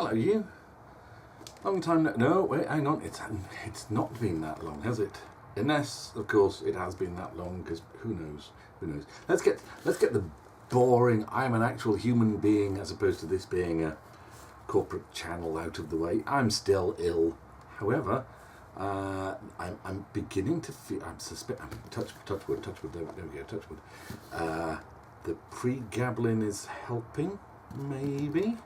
Hello, you. Long time no, wait, hang on. It's not been that long, has it? Unless, of course, it has been that long. Because who knows? Who knows? Let's get the boring. I'm an actual human being, as opposed to this being a corporate channel, out of the way. I'm still ill. However, I'm beginning to feel. Touch wood. There we go. Touch wood. The pre-gabbling is helping. Maybe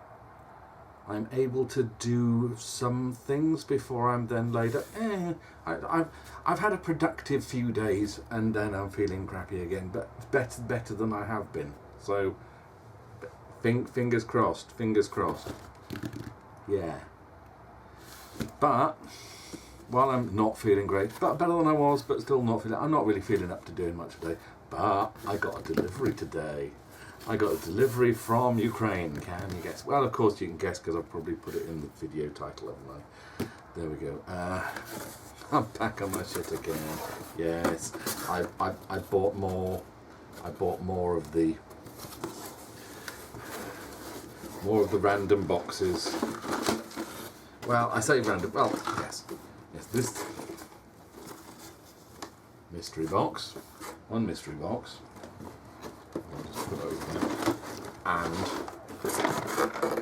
I'm able to do some things before I'm then later. I've had a productive few days, and then I'm feeling crappy again. But better than I have been. So fingers crossed. Fingers crossed. Yeah. But while I'm not feeling great, but better than I was, but still not feeling. I'm not really feeling up to doing much today. But I got a delivery today. I got a delivery from Ukraine. Can you guess? Well, of course you can guess, because I've probably put it in the video title, haven't I? There we go. I'm back on my shit again. Yes, I bought more. I bought more of the random boxes. Well, I say random. Well, yes. This mystery box. One mystery box. I'll just put it over there. And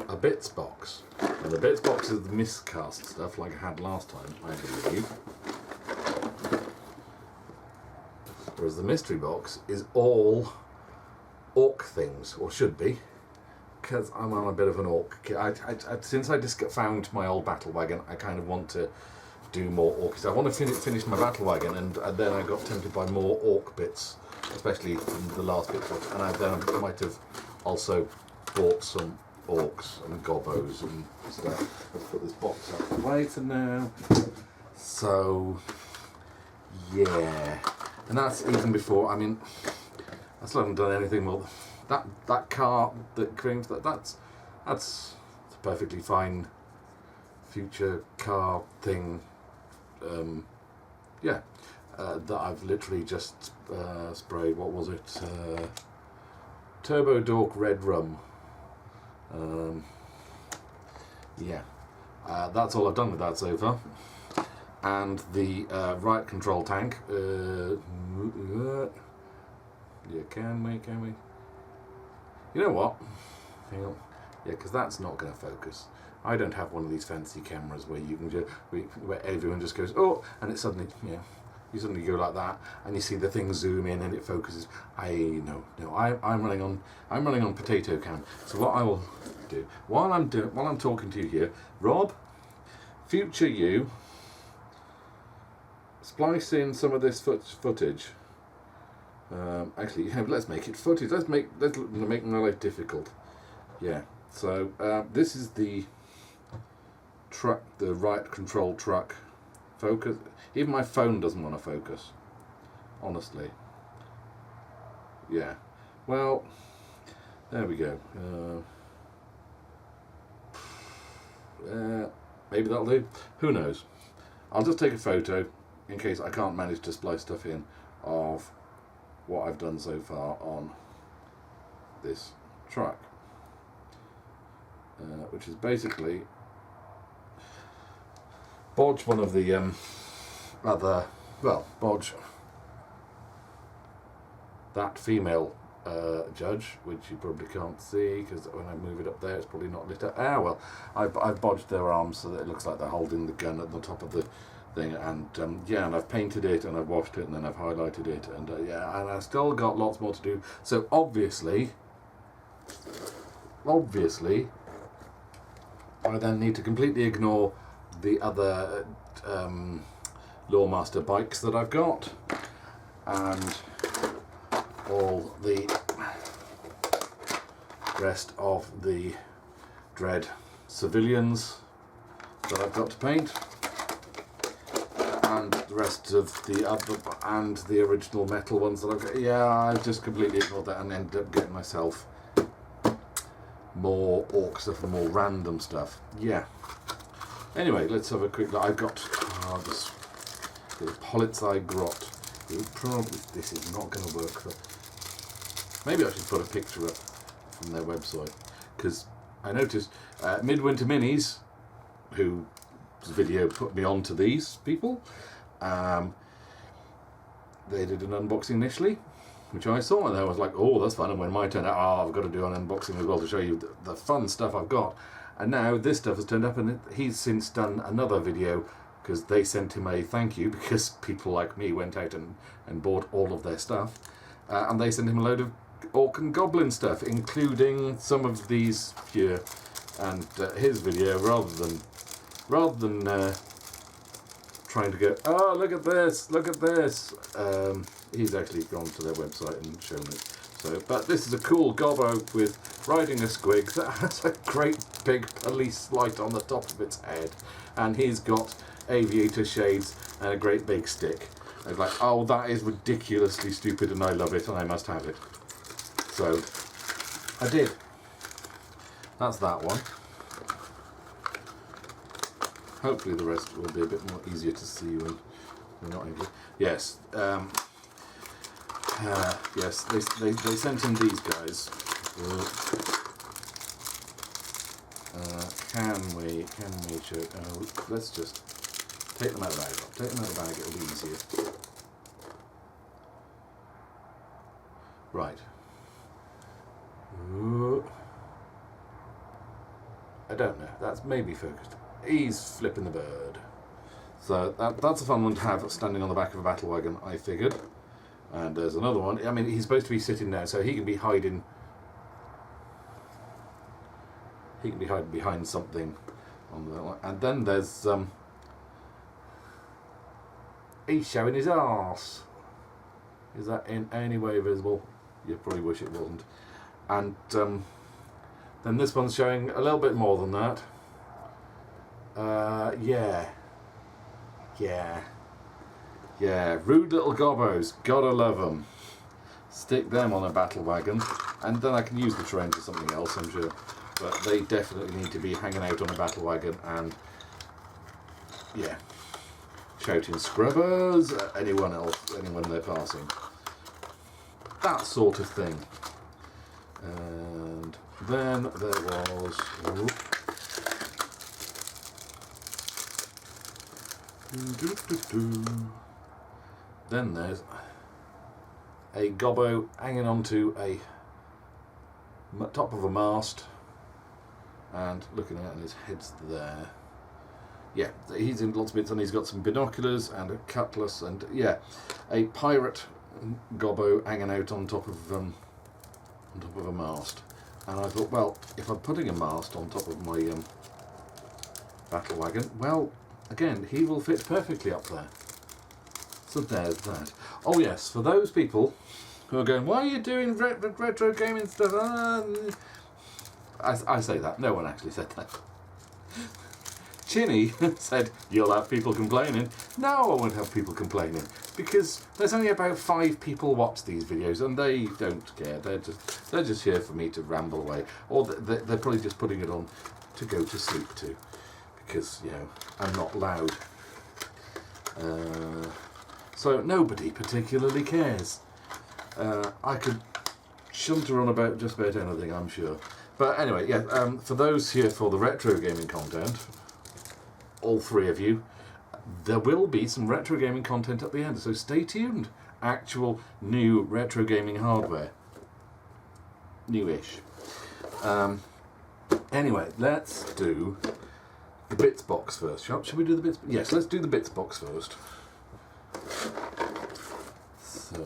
a bits box. And the bits box is the miscast stuff, like I had last time, I believe. Whereas the mystery box is all orc things, or should be, because I'm on a bit of an orc. Since I just found my old battle wagon, I kind of want to do more orcs. I want to finish my battle wagon, and then I got tempted by more orc bits, especially from the last bit box. And then I might have also bought some orcs and gobbos and stuff. Let's put this box out of the way for now. So yeah, and that's even before. I mean, I still haven't done anything. Well, that car that claims that's a perfectly fine future car thing. Yeah, that I've literally just sprayed. What was it? Turbo Dork Red Rum. Yeah, that's all I've done with that so far. And the right control tank. Yeah, can we? You know what? Hang on. Yeah, because that's not going to focus. I don't have one of these fancy cameras where you can just, where everyone just goes, oh, and it suddenly, you suddenly go like that, and you see the thing zoom in and it focuses. I'm running on potato cam. So what I will do while I'm talking to you here, Rob, future you, splice in some of this footage. Actually, let's make it footage. Let's make my life difficult. Yeah. So this is the truck, the right control truck. Focus. Even my phone doesn't want to focus. Honestly. Yeah. Well, there we go. Maybe that'll do. Who knows? I'll just take a photo in case I can't manage to splice stuff in of what I've done so far on this truck. Which is basically Bodge, one of the Bodge, that female judge, which you probably can't see because when I move it up there it's probably not lit up. Well, I've bodged their arms so that it looks like they're holding the gun at the top of the thing, and yeah, and I've painted it and I've washed it and then I've highlighted it, and yeah, and I've still got lots more to do. So obviously I then need to completely ignore the other Lawmaster bikes that I've got, and all the rest of the Dredd civilians that I've got to paint, and the rest of the other, and the original metal ones that I've got. Yeah, I've just completely ignored that and ended up getting myself more orc stuff and more random stuff. Yeah. Anyway, let's have a quick look. I've got this Polizei Grot. Probably this is not going to work. Maybe I should put a picture up from their website, because I noticed Midwinter Minis, whose video put me on to these people, they did an unboxing initially, which I saw, and I was like, oh, that's fun. And when mine turned out, oh, I've got to do an unboxing as well to show you the fun stuff I've got. And now this stuff has turned up, and he's since done another video because they sent him a thank you because people like me went out and bought all of their stuff. And they sent him a load of Orc and Goblin stuff, including some of these here. And his video, rather than trying to go, oh, look at this, he's actually gone to their website and shown it. So, but this is a cool gobbo with riding a squig that has a great big police light on the top of its head, and he's got aviator shades and a great big stick. I was like, oh, that is ridiculously stupid, and I love it, and I must have it. So I did. That's that one. Hopefully the rest will be a bit more easier to see when we're not able. Yes, yes. They sent in these guys. Can we show? Let's just take them out of the bag. Take them out of the bag. It'll be easier. Right. I don't know. That's maybe focused. He's flipping the bird. So that's a fun one to have standing on the back of a battle wagon, I figured. And there's another one. I mean, he's supposed to be sitting there, so he can be hiding. He can be hiding behind something on the. And then there's he's showing his arse. Is that in any way visible? You probably wish it wasn't. And then this one's showing a little bit more than that. Yeah, rude little gobbos, gotta love them. Stick them on a battle wagon, and then I can use the terrain for something else, I'm sure. But they definitely need to be hanging out on a battle wagon and, yeah, shouting scrubbers at anyone they're passing. That sort of thing. And then there was. Then there's a gobbo hanging onto a top of a mast and looking at it, and his head's there. Yeah, he's in lots of bits, and he's got some binoculars and a cutlass, and yeah, a pirate gobbo hanging out on top of a mast. And I thought, well, if I'm putting a mast on top of my battle wagon, well, again, he will fit perfectly up there. So there's that. Oh yes, for those people who are going, why are you doing retro gaming stuff? I say that. No one actually said that. Chinny said, you'll have people complaining. No, I won't have people complaining. Because there's only about 5 people watch these videos, and they don't care. They're just here for me to ramble away. Or they're probably just putting it on to go to sleep to. Because, you know, I'm not loud. So nobody particularly cares. I could shunter on about just about anything, I'm sure. But anyway, yeah, for those here for the retro gaming content, all 3 of you, there will be some retro gaming content at the end, so stay tuned. Actual new retro gaming hardware. Newish. Anyway, let's do the bits box first. Shall we do the bits? Yes, let's do the bits box first. So,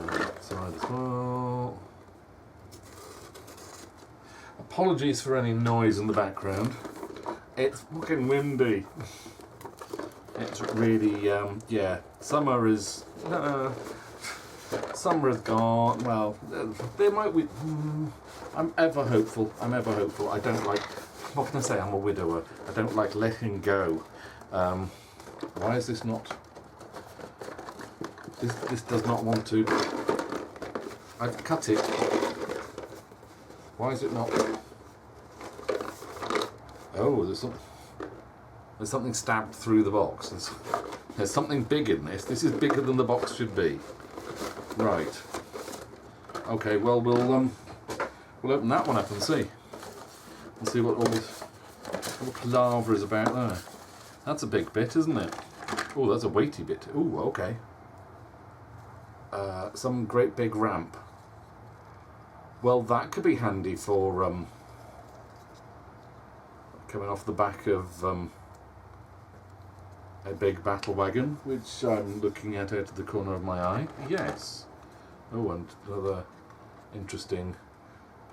outside as well. Apologies for any noise in the background. It's fucking windy. It's really, yeah. Summer is gone. Well, there might be. I'm ever hopeful. I don't like. What can I say? I'm a widower. I don't like letting go. Why is this not? This does not want to. I've cut it. Why is it not? Oh, there's something stabbed through the box. There's something big in this. This is bigger than the box should be. Right. Okay, well, we'll open that one up and see. And see what all the palaver is about there. That's a big bit, isn't it? Oh, that's a weighty bit. Oh, okay. Some great big ramp. Well, that could be handy for coming off the back of a big battle wagon, which I'm looking at out of the corner of my eye. Yes. Oh, and another interesting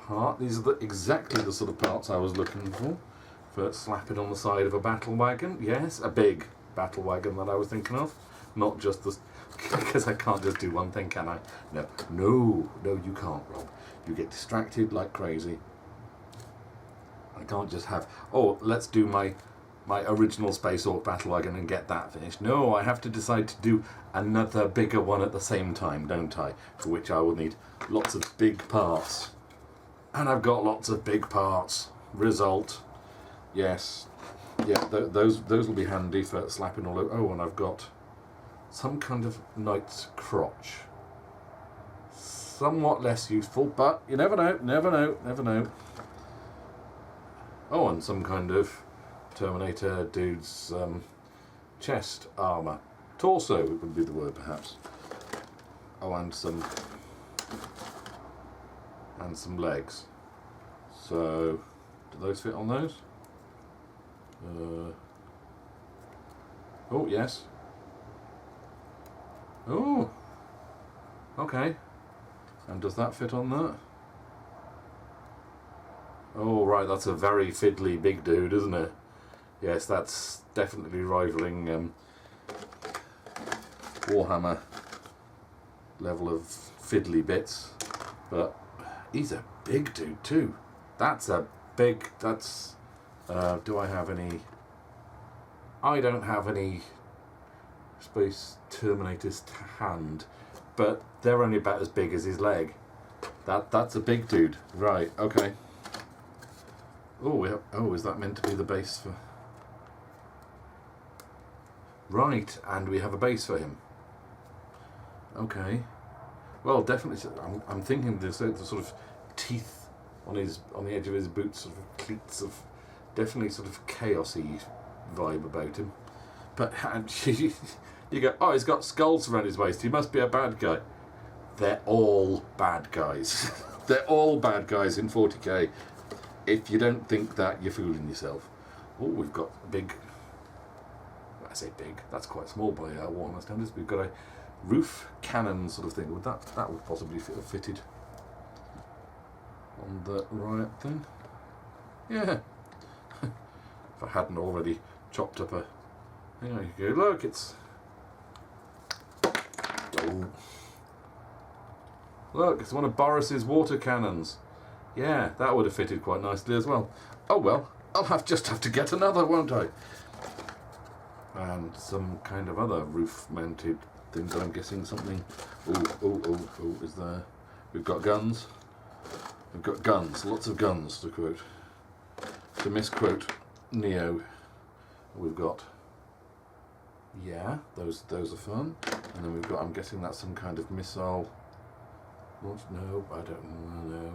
part. These are exactly the sort of parts I was looking for slapping on the side of a battle wagon. Yes, a big battle wagon that I was thinking of, not just the, because I can't just do one thing, can I? No, you can't, Rob. You get distracted like crazy. I can't just have, oh, let's do my original Space Ork battle wagon and get that finished. No, I have to decide to do another bigger one at the same time, don't I? For which I will need lots of big parts. And I've got lots of big parts. Result. Yes. Yeah, those will be handy for slapping all over. Oh, and I've got some kind of knight's crotch. Somewhat less useful, but you never know. Oh, and some kind of Terminator dude's chest armour. Torso would be the word, perhaps. Oh, and some legs. So, do those fit on those? Oh, yes. Oh, okay. And does that fit on that? Oh, right, that's a very fiddly big dude, isn't it? Yes, that's definitely rivaling Warhammer level of fiddly bits. But he's a big dude too. That's a big, that's... do I have any... I don't have any Space Terminators to hand, but they're only about as big as his leg. That's a big dude. Right, okay. Oh, is that meant to be the base for... Right, and we have a base for him. Okay. Well, definitely, I'm thinking the sort of teeth on the edge of his boots, sort of cleats of definitely sort of chaosy vibe about him. But you go, oh, he's got skulls around his waist. He must be a bad guy. They're all bad guys. They're all bad guys in 40k. If you don't think that, you're fooling yourself. Oh, we've got a big... I say big. That's quite small by Warhammer standards. We've got a roof cannon sort of thing. Would that would possibly have fitted on the right thing? Yeah. If I hadn't already chopped up a... There you go. Look, it's... Oh. Look, it's one of Boris's water cannons. Yeah, that would have fitted quite nicely as well. Oh well, I'll just have to get another, won't I? And some kind of other roof-mounted things. I'm guessing something. Oh, is there? We've got guns. We've got guns. Lots of guns, to quote. To misquote Neo. We've got. Yeah, those are fun. And then we've got. I'm guessing that's some kind of missile. What? No, I don't know.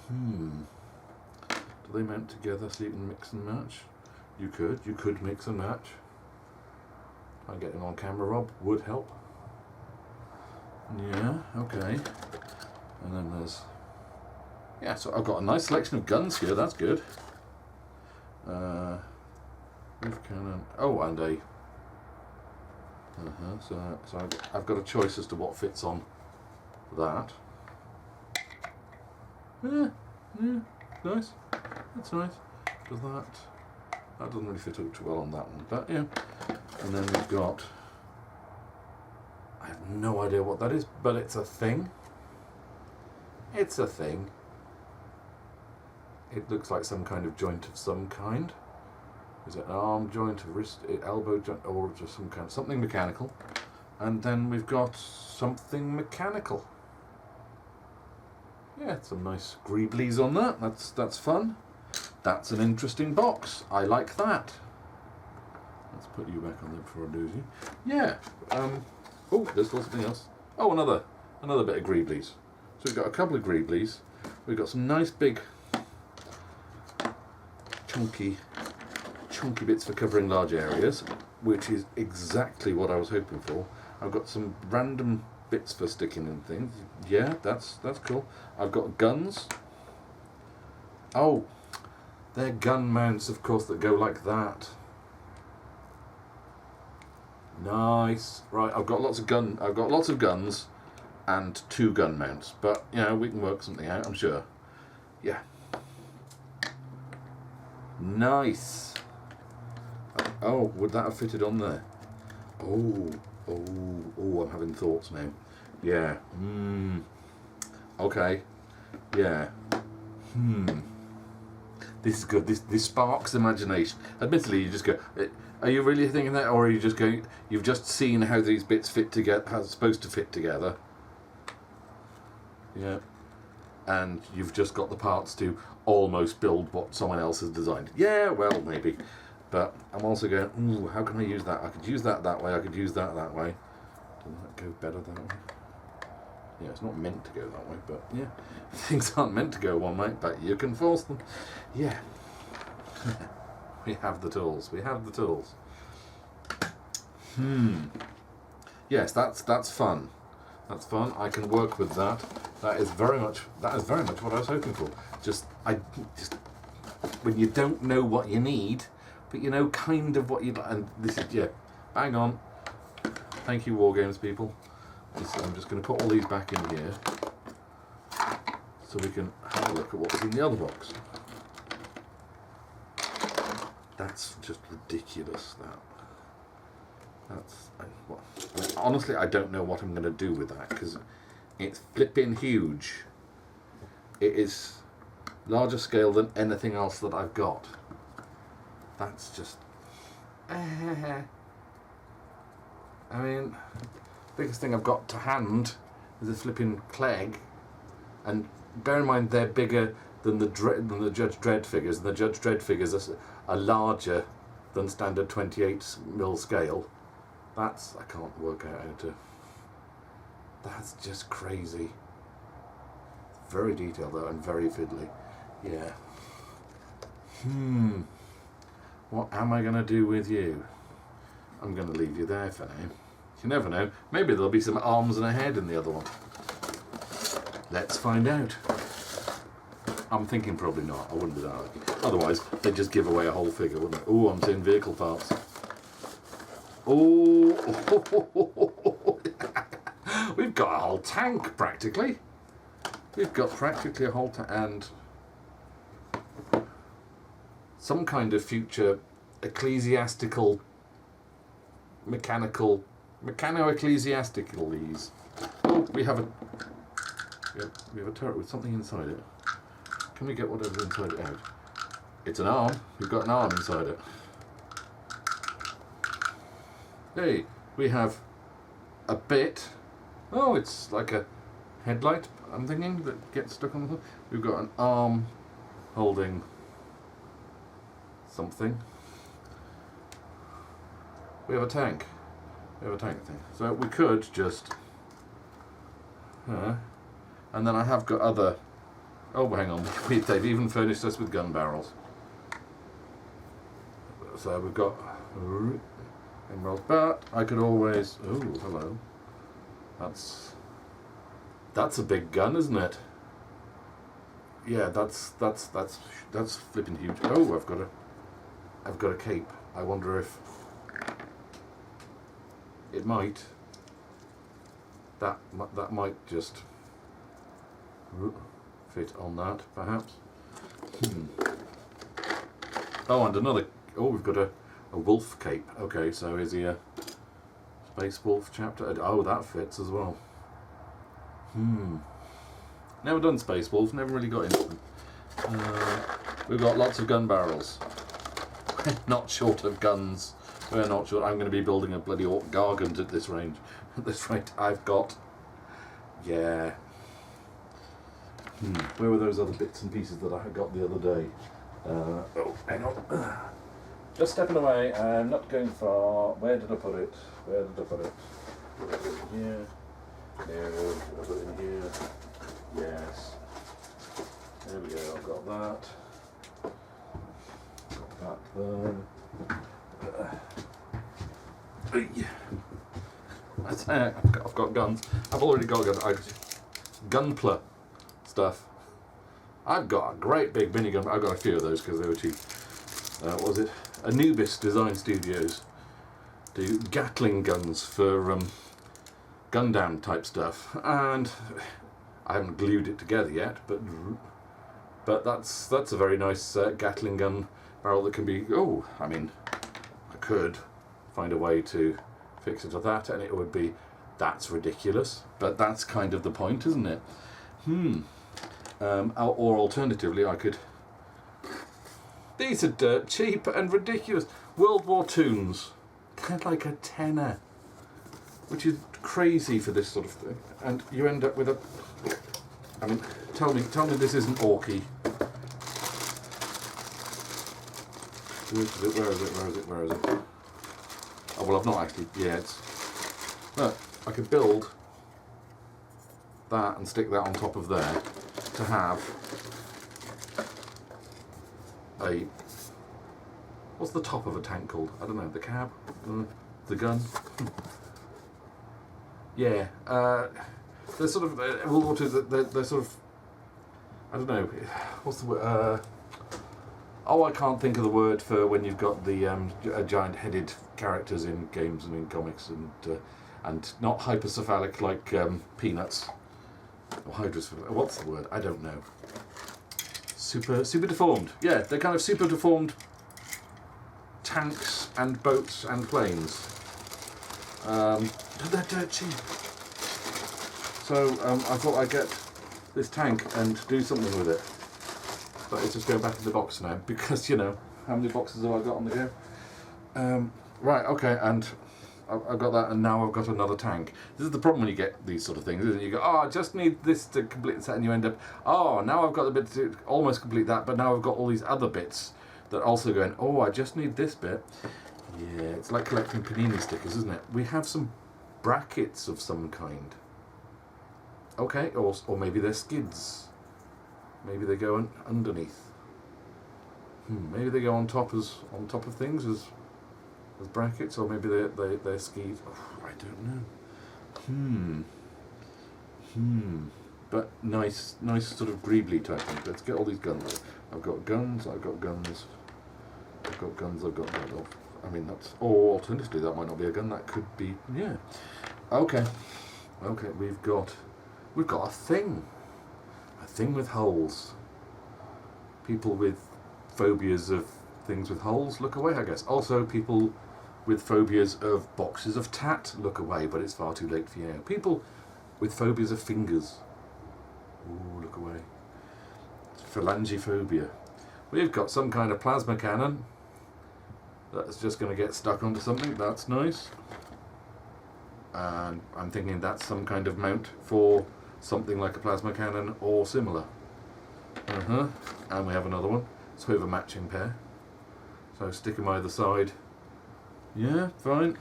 Do they mount together so you can mix and match? You could mix and match. I'm getting on camera, Rob, would help. Yeah, okay. And then there's... Yeah, so I've got a nice selection of guns here, that's good. Roof cannon. Oh, and a... So I've got a choice as to what fits on that. Yeah, nice. That's nice. Does that doesn't really fit too well on that one, but yeah. And then we've got, I have no idea what that is, but it's a thing. It's a thing. It looks like some kind of joint of some kind. Is it an arm joint, a wrist, elbow joint, or just something mechanical? And then we've got something mechanical. Yeah, some nice greeblies on that. That's fun. That's an interesting box. I like that. Let's put you back on there before I lose you. Yeah. Oh, there's something else. Oh, another bit of greeblies. So we've got a couple of greeblies. We've got some nice big chunky bits for covering large areas, which is exactly what I was hoping for. I've got some random bits for sticking in things. Yeah, that's cool. I've got guns. Oh, they're gun mounts, of course, that go like that. Nice. Right, I've got lots of guns and 2 gun mounts, but you know, we can work something out, I'm sure. Yeah. Nice. Oh, would that have fitted on there? Oh, I'm having thoughts now. Yeah. Okay. Yeah. This is good. This sparks imagination. Admittedly, you just go, are you really thinking that, or are you just going, you've just seen how these bits fit together, how it's supposed to fit together? Yeah. And you've just got the parts to almost build what someone else has designed. Yeah, well, maybe. But I'm also going, ooh, how can I use that? I could use that way, I could use that way. Doesn't that go better that way? Yeah, it's not meant to go that way, but yeah. Things aren't meant to go one way, but you can force them. Yeah. We have the tools. We have the tools. Yes, that's fun. That's fun. I can work with that. That is very much what I was hoping for. Just when you don't know what you need, but you know kind of what you'd like, and this is, yeah, bang on. Thank you, Wargames people. I'm just going to put all these back in here so we can have a look at what was in the other box. That's just ridiculous. Honestly, I don't know what I'm going to do with that, because it's flipping huge. It is larger scale than anything else that I've got. That's just... I mean, biggest thing I've got to hand is a flipping Clegg, and bear in mind they're bigger than the Judge Dredd figures, and the Judge Dredd figures are larger than standard 28mm scale. I can't work out how to... That's just crazy. Very detailed though, and very fiddly. Yeah. What am I going to do with you? I'm going to leave you there for now. You never know. Maybe there'll be some arms and a head in the other one. Let's find out. I'm thinking probably not. I wouldn't be that lucky. Otherwise, they'd just give away a whole figure, wouldn't they? Oh, I'm seeing vehicle parts. Oh, we've got a whole tank practically. We've got practically a whole tank, and some kind of future ecclesiastical, mechano-ecclesiasticalese. Oh, we have a turret with something inside it. Can we get whatever's inside it out? It's an arm. We've got an arm inside it. Hey, we have a bit. Oh, it's like a headlight, I'm thinking, that gets stuck on the hook. We've got an arm holding something. We have a tank. We have a tank thing. So we could just... and then I have got other... Oh, hang on. They've even furnished us with gun barrels. So we've got... emeralds, but I could always... Oh, hello. That's a big gun, isn't it? Yeah, that's flipping huge. Oh, I've got a cape. I wonder if it might. That might just fit on that, perhaps. Oh, and another. Oh, we've got a wolf cape. Okay, so is he a Space Wolf chapter? Oh, that fits as well. Never done Space Wolf, never really got into them. We've got lots of gun barrels. Not short of guns. We're not short. I'm going to be building a bloody Ork Gargant at this range. At this rate, I've got... Yeah. Where were those other bits and pieces that I had got the other day? Oh, hang on. Just stepping away. I'm not going far. Where did I put it? Where did I put it? Yeah. No, I've got it in here. Yes. There we go, I've got that. Got that there. I've got guns. I've already got guns. Gunpla stuff. I've got a great big minigun. I've got a few of those because they were cheap. What was it? Anubis Design Studios do Gatling guns for Gundam type stuff, and I haven't glued it together yet. But that's a very nice Gatling gun barrel that can be. Oh, I mean, I could find a way to fix it to that, and it would be. That's ridiculous, but that's kind of the point, isn't it? Or alternatively, I could. These are dirt cheap and ridiculous. World War Tunes. They're like a tenner, which is crazy for this sort of thing. And you end up with a. I mean, tell me this isn't Orky. Where is it? Oh well, I've not actually. Yeah, it's. Look, I could build that and stick that on top of there to have a. What's the top of a tank called? I don't know. The cab, the gun. Yeah, they're sort of World War II. They're sort of. I don't know. What's the word? Oh, I can't think of the word for when you've got the giant-headed characters in games and in comics and not hypercephalic like Peanuts or hydrocephalic. What's the word? I don't know. Super deformed. Yeah, they're kind of super deformed tanks and boats and planes. They're dirt cheap. So I thought I'd get this tank and do something with it. But it's just going back in the box now because, you know, how many boxes have I got on the go? Right, okay, and I've got that, and now I've got another tank. This is the problem when you get these sort of things, isn't it? You go, oh, I just need this to complete the set, and you end up, oh, now I've got the bit to almost complete that, but now I've got all these other bits that are also going, oh, I just need this bit. Yeah, it's like collecting panini stickers, isn't it? We have some brackets of some kind. Okay, or maybe they're skids. Maybe they go underneath. Maybe they go on top of things as brackets, or maybe they're skis. Oh, I don't know. But nice sort of greebly type thing. Let's get all these guns. I've got guns. I've got guns. I mean that's. Or alternatively, that might not be a gun. That could be. Yeah. Okay. We've got a thing. Thing with holes. People with phobias of things with holes, look away, I guess. Also, people with phobias of boxes of tat, look away, but it's far too late for you. People with phobias of fingers, ooh, look away. Phalangophobia. We've got some kind of plasma cannon that's just going to get stuck onto something. That's nice. And I'm thinking that's some kind of mount for something like a plasma cannon or similar. And we have another one. So we have a matching pair. So stick them either side. Yeah, fine.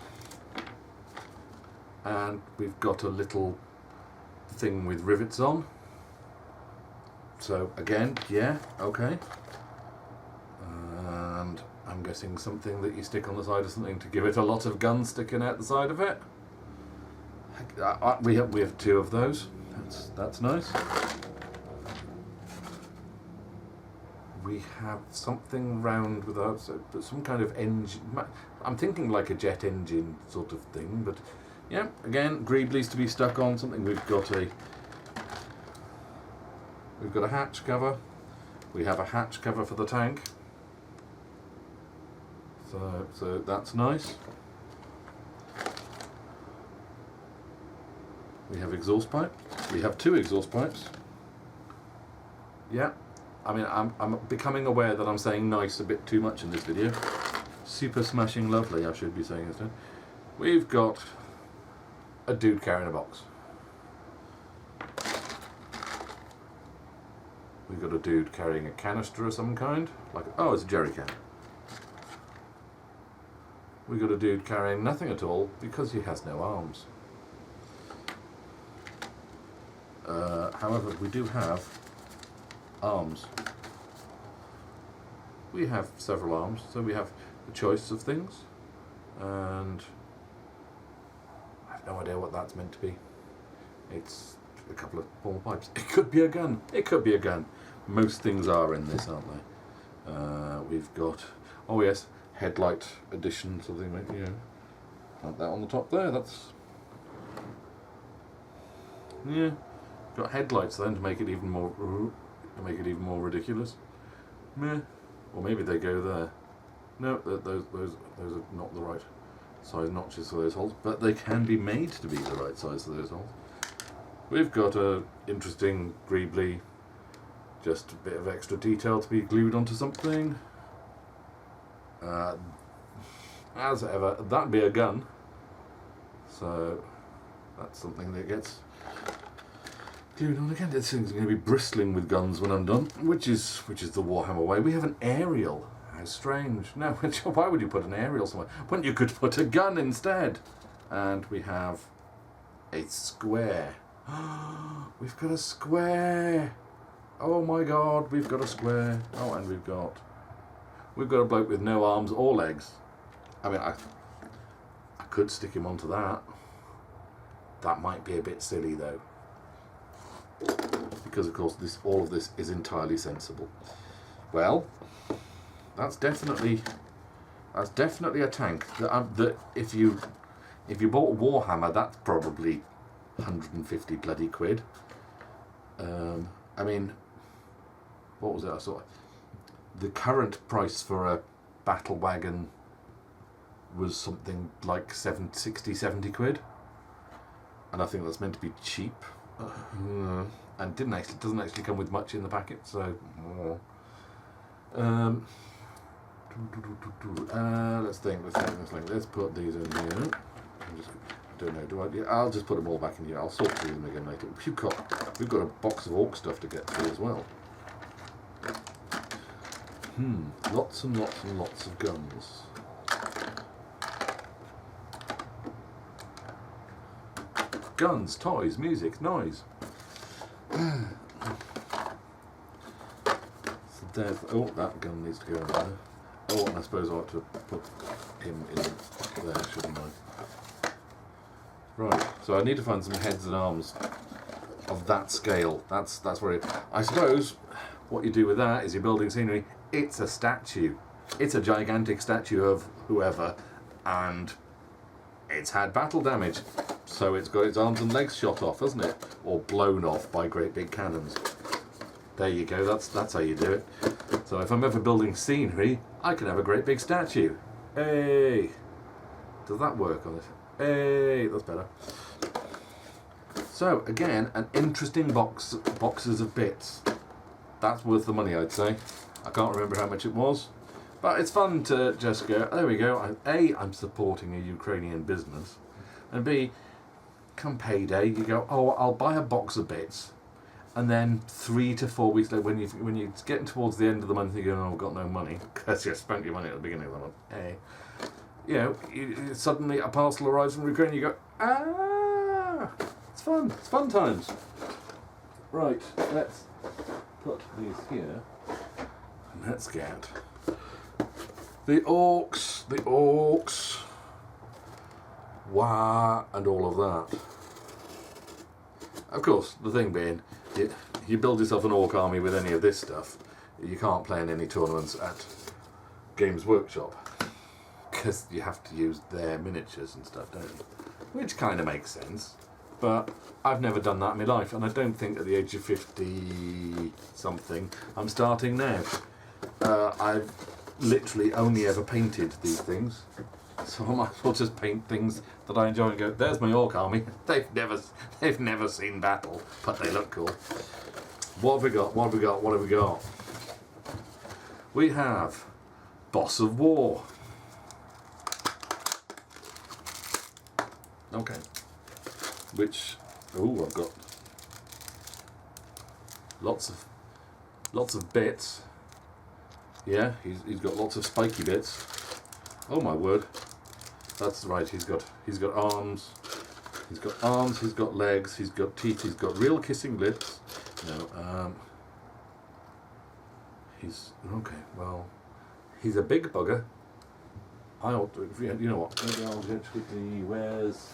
And we've got a little thing with rivets on. So again, yeah, okay. And I'm guessing something that you stick on the side of something to give it a lot of guns sticking out the side of it. We have two of those. That's nice. We have something round with some kind of engine. I'm thinking like a jet engine sort of thing, but yeah, again, greeblies to be stuck on something. We've got a hatch cover. We have a hatch cover for the tank. So that's nice. We have exhaust pipe. We have two exhaust pipes. Yeah, I mean, I'm becoming aware that I'm saying nice a bit too much in this video. Super smashing lovely, I should be saying instead. We've got a dude carrying a box. We've got a dude carrying a canister of some kind. Oh, it's a jerry can. We've got a dude carrying nothing at all because he has no arms. However, we do have arms. We have several arms, so we have a choice of things, and I have no idea what that's meant to be. It's a couple of formal pipes. It could be a gun. It could be a gun. Most things are in this, aren't they? We've got, oh yes, headlight edition, something like, you know, like that on the top there. That's, yeah, got headlights then to make it even more ridiculous. Meh. Or maybe they go there. No, those are not the right size notches for those holes, but they can be made to be the right size for those holes. We've got a interesting greebly, just a bit of extra detail to be glued onto something. As ever, that'd be a gun. So that's something that gets glued on again. This thing's going to be bristling with guns when I'm done, which is the Warhammer way. We have an aerial. How strange. No, why would you put an aerial somewhere when you could put a gun instead? And we have a square. We've got a square. Oh my god, we've got a square. Oh, and we've got a bloke with no arms or legs. I mean, I could stick him onto that. That might be a bit silly though, because of course all of this is entirely sensible. Well, that's definitely a tank. That if you bought a Warhammer, that's probably 150 bloody quid. I mean, what was it I saw? The current price for a battle wagon was something like 70 quid, and I think that's meant to be cheap, and doesn't actually come with much in the packet. So let's think. Let's put these in here. I don't know. Yeah, I'll just put them all back in here. I'll sort through them again later. We've got a box of Ork stuff to get through as well. Lots and lots and lots of guns. Guns, toys, music, noise. So there's, oh, that gun needs to go in there. Oh, and I suppose I ought to put him in there, shouldn't I? Right, so I need to find some heads and arms of that scale. That's where it. I suppose what you do with that is you're building scenery. It's a statue. It's a gigantic statue of whoever, and it's had battle damage. So it's got its arms and legs shot off, hasn't it? Or blown off by great big cannons. There you go, that's how you do it. So if I'm ever building scenery, I can have a great big statue. Hey! Does that work on it? Hey, that's better. So again, an interesting boxes of bits. That's worth the money, I'd say. I can't remember how much it was, but it's fun to just go, there we go. A, I'm supporting a Ukrainian business, and B, come payday, you go, oh, I'll buy a box of bits, and then 3 to 4 weeks later, when you're getting towards the end of the month, you go, oh, I've got no money, because you spent your money at the beginning of the month. Hey, you know, suddenly a parcel arrives from Ukraine, you go, ah, it's fun times. Right, let's put these here, and let's get the Orks, wah, and all of that. Of course, the thing being, you build yourself an Ork army with any of this stuff, you can't play in any tournaments at Games Workshop, because you have to use their miniatures and stuff, don't you? Which kind of makes sense, but I've never done that in my life, and I don't think at the age of 50 something I'm starting now. I've literally only ever painted these things, so I might as well just paint things that I enjoy and go, there's my Ork army. They've never seen battle, but they look cool. What have we got? We have Boss of War. Okay. Which, I've got lots of bits. Yeah, he's got lots of spiky bits. Oh my word. That's right, he's got arms. He's got arms, he's got legs, he's got teeth, he's got real kissing lips. No, he's okay. Well, he's a big bugger. I ought to. You know what? Maybe I'll go quickly. Where's?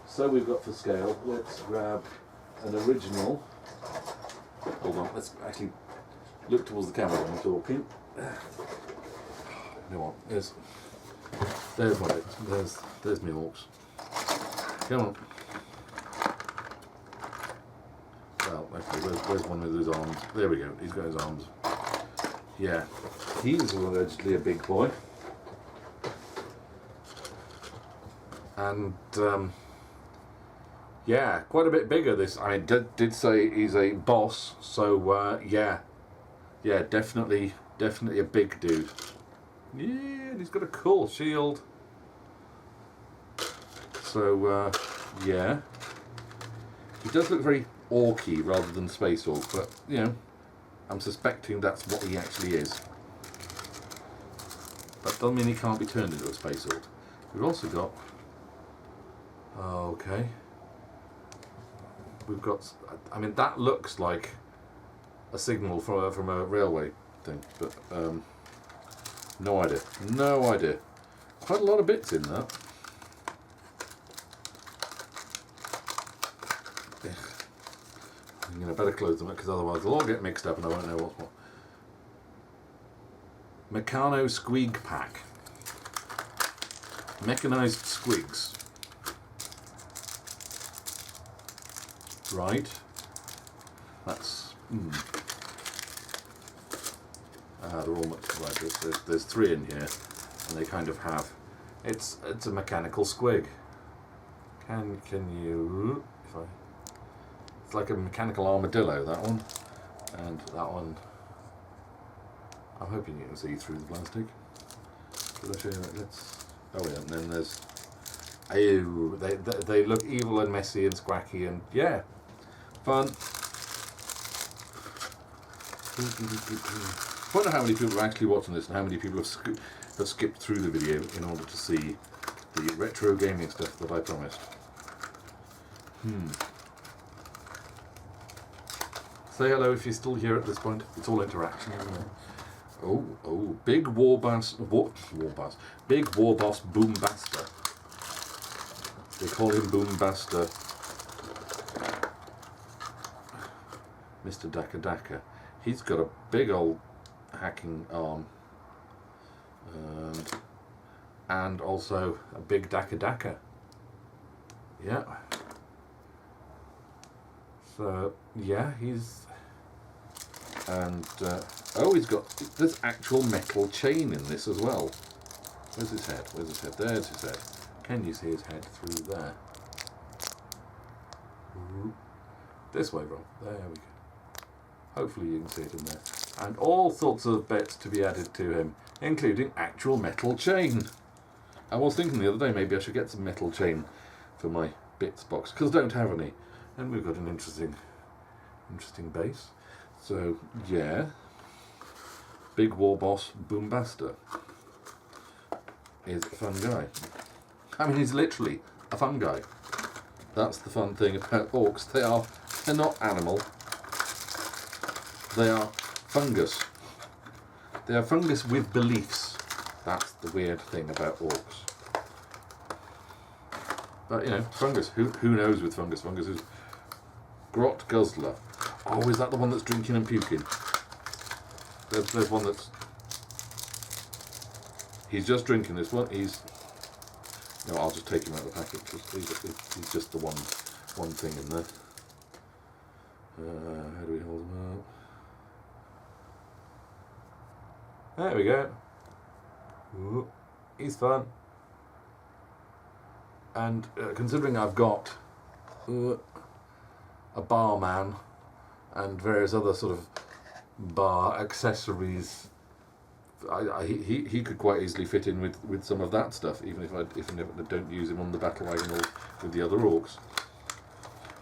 So we've got for scale. Let's grab an original. Hold on. Let's actually look towards the camera when I'm talking. You know what? There's my bit. There's my Orks. Come on. Well, actually, where's one with his arms? There we go. He's got his arms. Yeah, he's allegedly a big boy. And yeah, quite a bit bigger. This I did say he's a boss. So yeah, definitely a big dude. Yeah, and he's got a cool shield. So yeah, he does look very orky rather than space orc, but you know, I'm suspecting that's what he actually is. That doesn't mean he can't be turned into a space orc. We've also got. Okay. We've got. I mean, that looks like a signal from a railway thing, but no idea. No idea. Quite a lot of bits in that. I'm gonna better close them up because otherwise they'll all get mixed up and I won't know what's what. Meccano Squeak Pack. Mechanized squigs. Right. That's. They're all much right. There's 3 in here, and they kind of have. It's a mechanical squig. Can you? If I. It's like a mechanical armadillo. That one, and that one. I'm hoping you can see through the plastic. Did I show you that? Let's. Oh yeah, and then there's. Oh, they look evil and messy and squacky and yeah, fun. I wonder how many people are actually watching this and how many people have skipped through the video in order to see the retro gaming stuff that I promised. Say hello if you're still here at this point. It's all interaction, isn't it? Oh, big war boss, big war boss Boombaster. They call him Boombaster. Mr. Daka Daka. He's got a big old hacking arm. And also a big Daka Daka. Yeah. So, yeah, he's... And, he's got... There's actual metal chain in this as well. Where's his head? There's his head. Can you see his head through there? This way, Rob. There we go. Hopefully you can see it in there. And all sorts of bits to be added to him, including actual metal chain. I was thinking the other day maybe I should get some metal chain for my bits box, because I don't have any. And we've got an interesting base. So, yeah. Big war boss Boombaster is a fun guy. I mean, he's literally a fun guy. That's the fun thing about orcs. They're not animal. They are fungus. They are fungus with beliefs. That's the weird thing about orcs. But, you know, fungus. Who knows with fungus? Fungus is Grot Guzzler. Oh, is that the one that's drinking and puking? There's one that's... He's just drinking this one. No, I'll just take him out of the packet because he's just the one thing in there. How do we hold him up? There we go. Ooh, he's fun. And considering I've got a barman and various other sort of bar accessories, he could quite easily fit in with some of that stuff, even if I don't use him on the battle wagon or with the other orcs.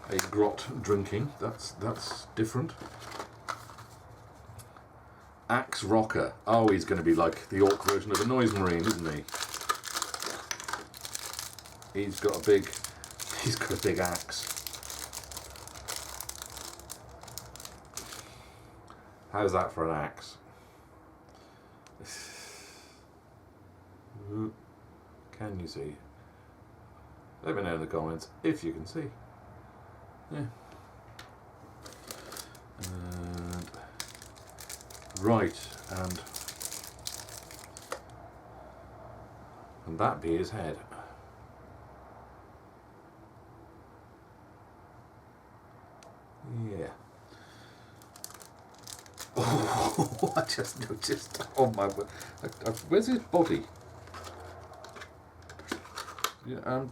A grot drinking, that's different. Axe Rocker. Oh, he's going to be like the orc version of a noise marine, isn't he? He's got a big He's got a big axe. How's that for an axe? Can you see? Let me know in the comments if you can see. Yeah. And right, and that be his head. Yeah. Oh, I just noticed. Oh my word! Where's his body? Yeah,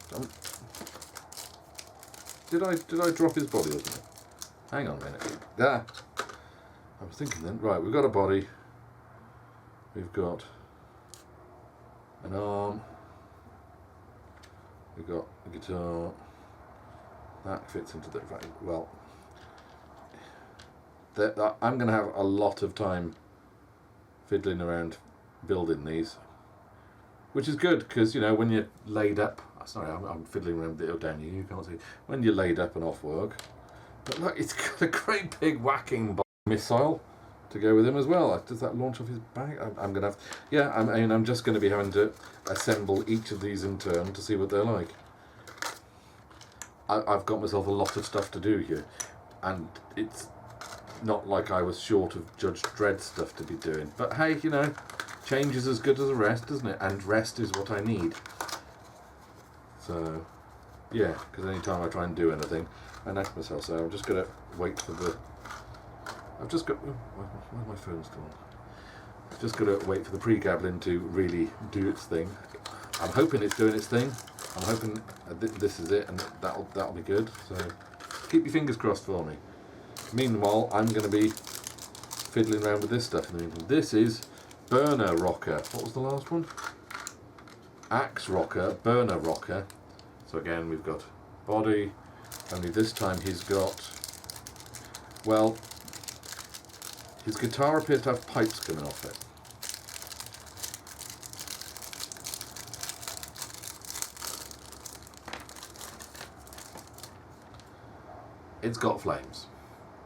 did I drop his body or something? Hang on a minute. There. I was thinking then. Right, we've got a body. We've got an arm. We've got a guitar. That fits into the well. I'm going to have a lot of time fiddling around building these, which is good because, you know, when you're laid up, sorry, I'm fiddling around the down here, you can't see, when you're laid up and off work, but look, it's got a great big whacking missile to go with him as well. Does that launch off his back? I'm going to have, yeah, I'm just going to be having to assemble each of these in turn to see what they're like. I've got myself a lot of stuff to do here, and it's not like I was short of Judge Dredd stuff to be doing, but hey, you know, change is as good as a rest, isn't it? And rest is what I need. So, yeah, because any time I try and do anything, I knock myself. So I'm just going to wait for the. I've just got. Where's my phone still on? I've just got to wait for the pre-gabbling to really do its thing. I'm hoping it's doing its thing. I'm hoping this is it, and that'll be good. So keep your fingers crossed for me. Meanwhile, I'm going to be fiddling around with this stuff in the meantime. This is Burner Rocker. What was the last one? Axe Rocker, Burner Rocker. So again, we've got body, only this time he's got, well, his guitar appears to have pipes coming off it. It's got flames.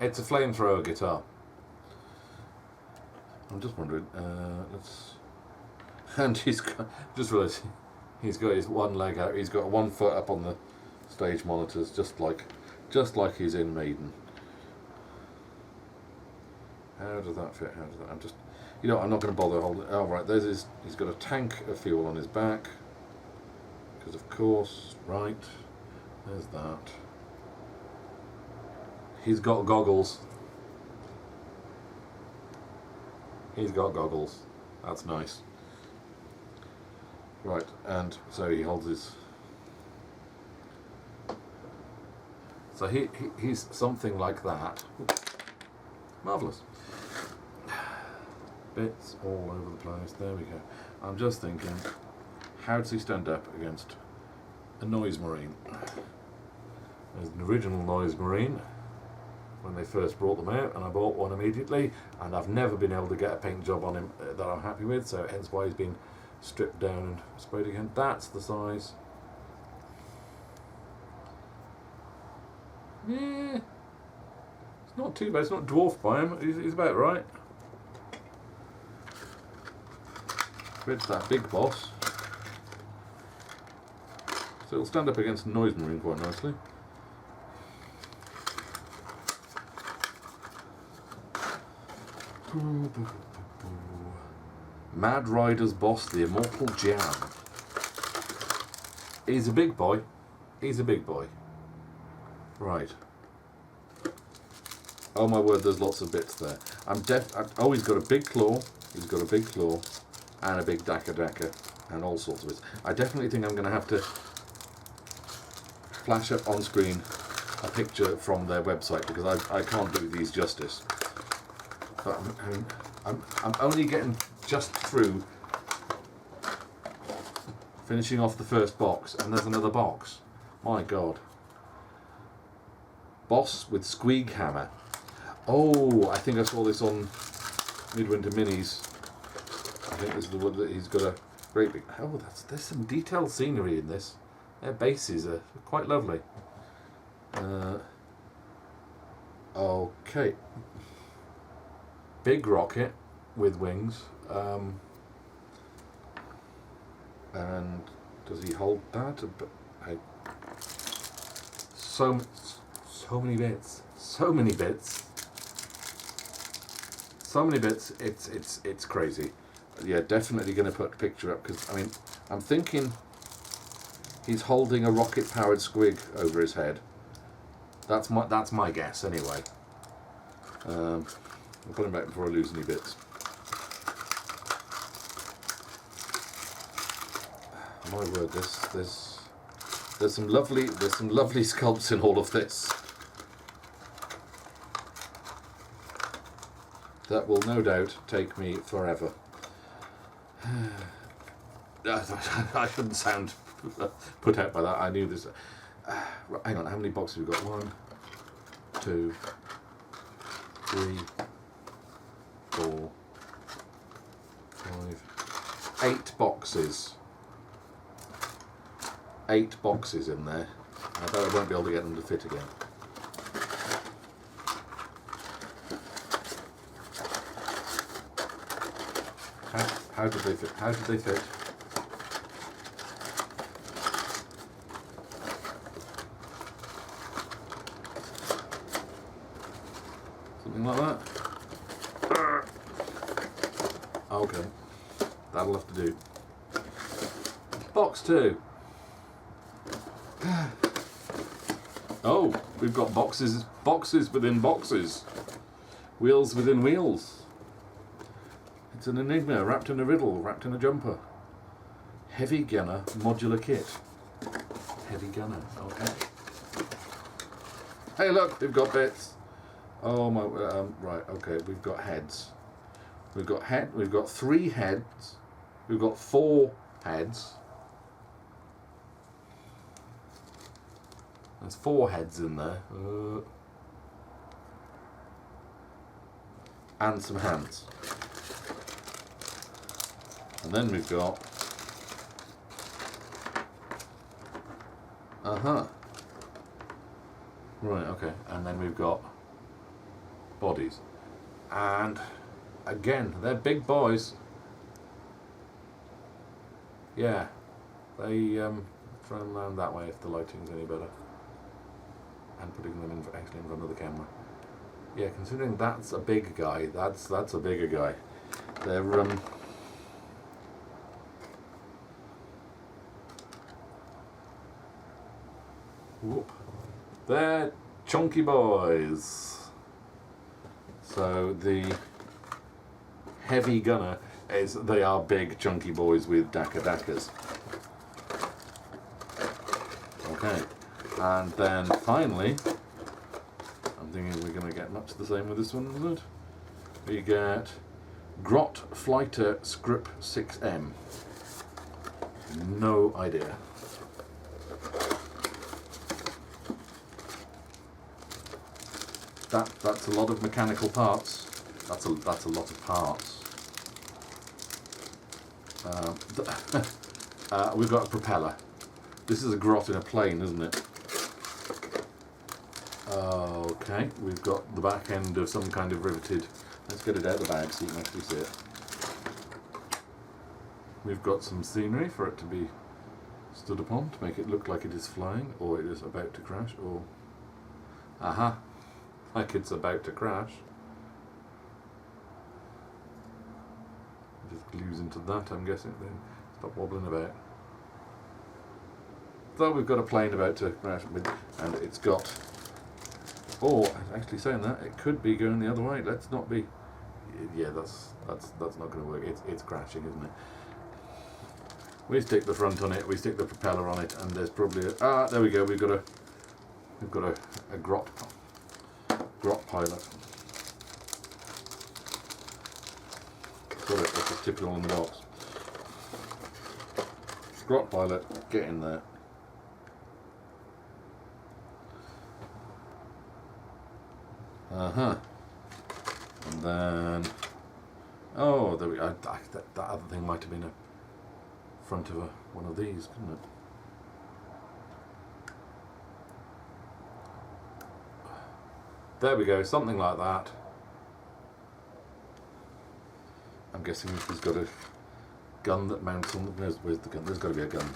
It's a flamethrower guitar. I'm just wondering, and he's got, just realised, he's got his one leg out, he's got 1 foot up on the stage monitors, just like he's in Maiden. How does that fit? How does that, I'm just, you know, I'm not going to bother holding, oh right, there's his, he's got a tank of fuel on his back, because of course, right, there's that. He's got goggles. He's got goggles. That's nice. Right, and so he holds his. So he's something like that. Marvellous. Bits all over the place. There we go. I'm just thinking, how does he stand up against a Noise Marine? There's an original Noise Marine when they first brought them out, and I bought one immediately, and I've never been able to get a paint job on him that I'm happy with, so hence why he's been stripped down and sprayed again. That's the size. Yeah, it's not too bad, it's not dwarfed by him, he's about right. It's that big boss. So it'll stand up against a Noise Marine quite nicely. Mad Rider's boss, the Immortal Jam. He's a big boy. He's a big boy. Right. Oh my word, there's lots of bits there. Oh, he's got a big claw. He's got a big claw. And a big daka, and all sorts of it. I definitely think I'm going to have to flash up on screen a picture from their website, because I can't do these justice. But I'm only getting just through finishing off the first box, and there's another box. My God. Boss with Squeak Hammer. Oh, I think I saw this on Midwinter Minis. I think this is the one that he's got a great big. Oh, there's some detailed scenery in this. Their bases are quite lovely. Okay. Big rocket with wings. And does he hold that? So many bits. So many bits. So many bits. It's crazy. Yeah, definitely going to put a picture up because I mean I'm thinking he's holding a rocket-powered squig over his head. That's my guess anyway. I'll put him back before I lose any bits. My word, there's some lovely sculpts in all of this. That will no doubt take me forever. I shouldn't sound put out by that. I knew this. Hang on, how many boxes have we got? 1, 2, 3, 4, 5, 8 boxes. 8 boxes in there. I bet I won't be able to get them to fit again. How did they fit? How did they fit? Something like that. Okay, that'll have to do. Box 2. Oh, we've got boxes within boxes. Wheels within wheels. It's an enigma, wrapped in a riddle, wrapped in a jumper. Heavy gunner modular kit. Heavy gunner, okay. Hey look, we've got bits. Oh my, right, okay, we've got heads. We've got 3 heads. We've got 4 heads. There's 4 heads in there. And some hands. And then we've got... Right, okay. And then we've got bodies. And again, they're big boys. Yeah. They try them around that way if the lighting's any better. And putting them actually in front of the camera. Yeah, considering that's a big guy, that's a bigger guy. They're whoop. They're chunky boys. So the heavy gunner they are big chunky boys with dakas. Okay. And then finally, I'm thinking we're going to get much the same with this one, isn't it? We get Grot Flighter Scrip 6M. No idea. That's a lot of mechanical parts. That's a lot of parts. We've got a propeller. This is a grot in a plane, isn't it? Okay, we've got the back end of some kind of riveted. Let's get it out of the bag so you can actually see it. We've got some scenery for it to be stood upon to make it look like it is flying or it is about to crash or... Aha! Like it's about to crash. It just glues into that, I'm guessing, then stop wobbling about. So we've got a plane about to crash and it's got... Oh, actually saying that, it could be going the other way. Let's not be... Yeah, that's not going to work. It's crashing, isn't it? We stick the front on it, we stick the propeller on it, and there's probably a... there we go. We've got a grot pilot. Got it. Let's just tip it all in the box. Grot pilot, get in there. And then, oh, there we go. That other thing might have been a front of one of these, couldn't it? There we go, something like that. I'm guessing he's got a gun that mounts on the... Where's the gun? There's got to be a gun.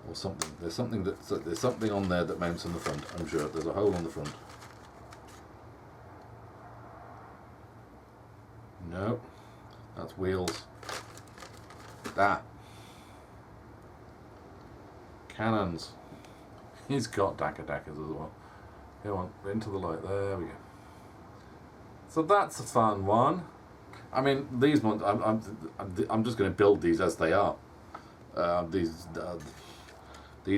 Or something. There's something on there that mounts on the front, I'm sure. There's a hole on the front. No. That's wheels. Ah. Cannons. He's got dackers as well. Go on, into the light. There we go. So that's a fun one. I mean, these ones, I'm just going to build these as they are. These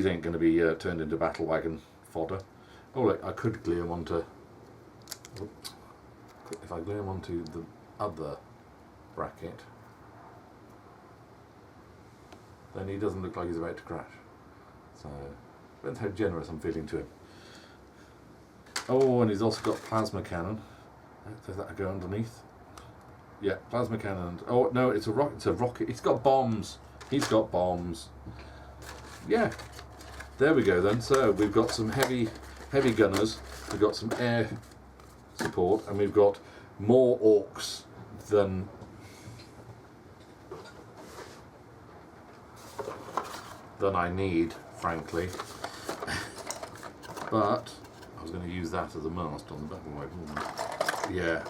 ain't going to be turned into battle wagon fodder. Oh, look, I could glue them onto... If I glue them onto the other bracket, then he doesn't look like he's about to crash. So, depends how generous I'm feeling to him. Oh, and he's also got plasma cannon. Does that go underneath? Yeah, plasma cannon. Oh no, it's a rocket. It's a rocket. He's got bombs. He's got bombs. Yeah, there we go then. So we've got some heavy gunners. We've got some air support, and we've got more orcs than I need, frankly. But I was going to use that as a mast on the back of my wagon. Yeah.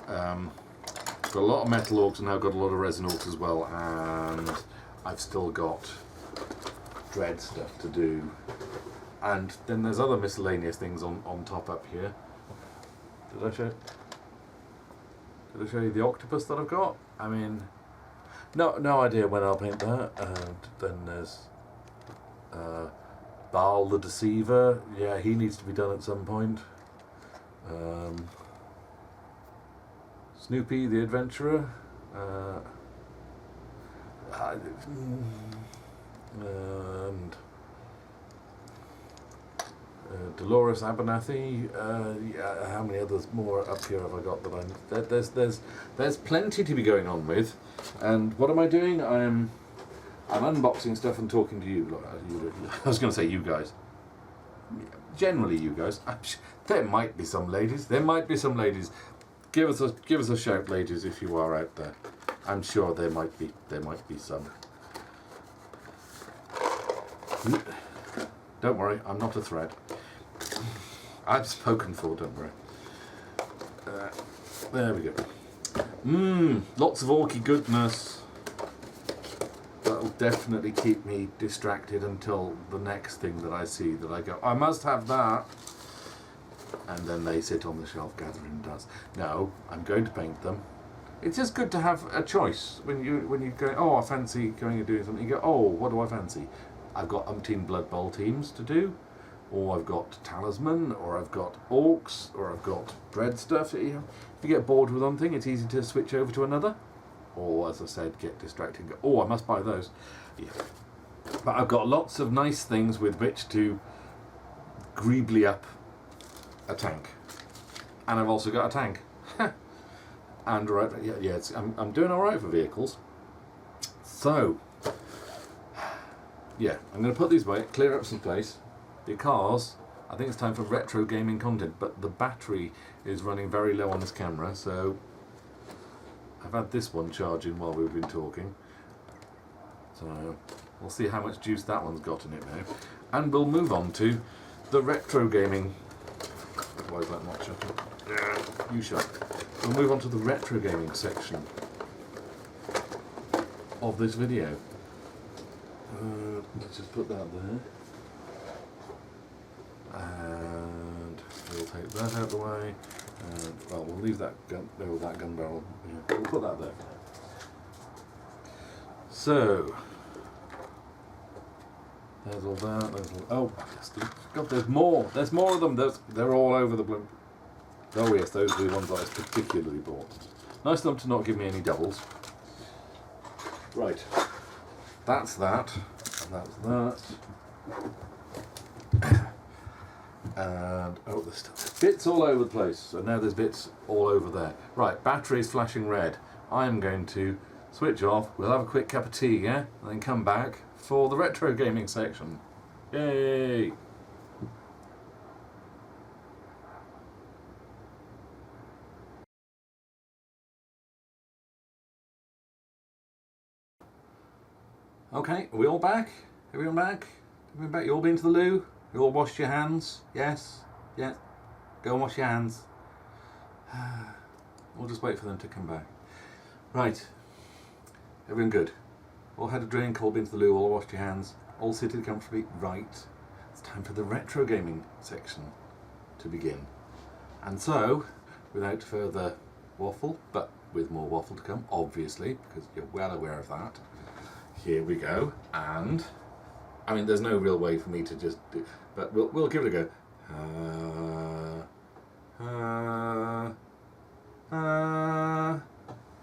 Got a lot of metal orcs and now got a lot of resin orcs as well, and I've still got dread stuff to do, and then there's other miscellaneous things on top up here. Did I show you the octopus that I've got? I mean, no idea when I'll paint that. And then there's Baal the Deceiver. Yeah, he needs to be done at some point. Snoopy the Adventurer, and Dolores Abernathy. Yeah, how many others more up here have I got that there's plenty to be going on with. And what am I doing? I'm unboxing stuff and talking to you. I was going to say you guys. Generally, you guys. There might be some ladies. Give us a shout, ladies, if you are out there. I'm sure there might be some. Don't worry, I'm not a threat. I've spoken for, don't worry. There we go. Lots of orky goodness. That'll definitely keep me distracted until the next thing that I see that I go, I must have that. And then they sit on the shelf gathering dust. No, I'm going to paint them. It's just good to have a choice when you go, oh, I fancy going and doing something. You go, oh, what do I fancy? I've got umpteen Blood Bowl teams to do, or I've got Talisman, or I've got Orks, or I've got Dread stuff. If you get bored with one thing, it's easy to switch over to another. Or, as I said, get distracted and go, oh, I must buy those. Yeah. But I've got lots of nice things with which to greebly up a tank, and I've also got a tank. And I'm doing all right for vehicles. So yeah, I'm going to put these away, clear up some place, because I think it's time for retro gaming content. But the battery is running very low on this camera, so I've had this one charging while we've been talking. So we'll see how much juice that one's got in it now, and we'll move on to the retro gaming. Why is that not shutting? Yeah, you shut. We'll move on to the retro gaming section of this video. Let's just put that there. And we'll take that out of the way. Well, we'll leave that gun barrel. Yeah, we'll put that there. So, there's all that. There's all, oh, God, there's more. There's more of them. They're all over the bloom. Oh yes, those are the ones that I particularly bought. Nice of them to not give me any doubles. Right, that's that, and that's that. And oh, there's still bits all over the place. So now there's bits all over there. Right, battery's flashing red. I'm going to switch off. We'll have a quick cup of tea, yeah, and then come back for the retro gaming section. Yay! Okay, are we all back? Everyone back? Everyone back? You all been to the loo? You all washed your hands? Yes? Yes? Go and wash your hands. We'll just wait for them to come back. Right. Everyone good? All had a drink, all been to the loo, all washed your hands, all seated comfortably? Right. It's time for the retro gaming section to begin. And so, without further waffle, but with more waffle to come, obviously, because you're well aware of that, here we go. And, I mean, there's no real way for me to just do, but we'll give it a go.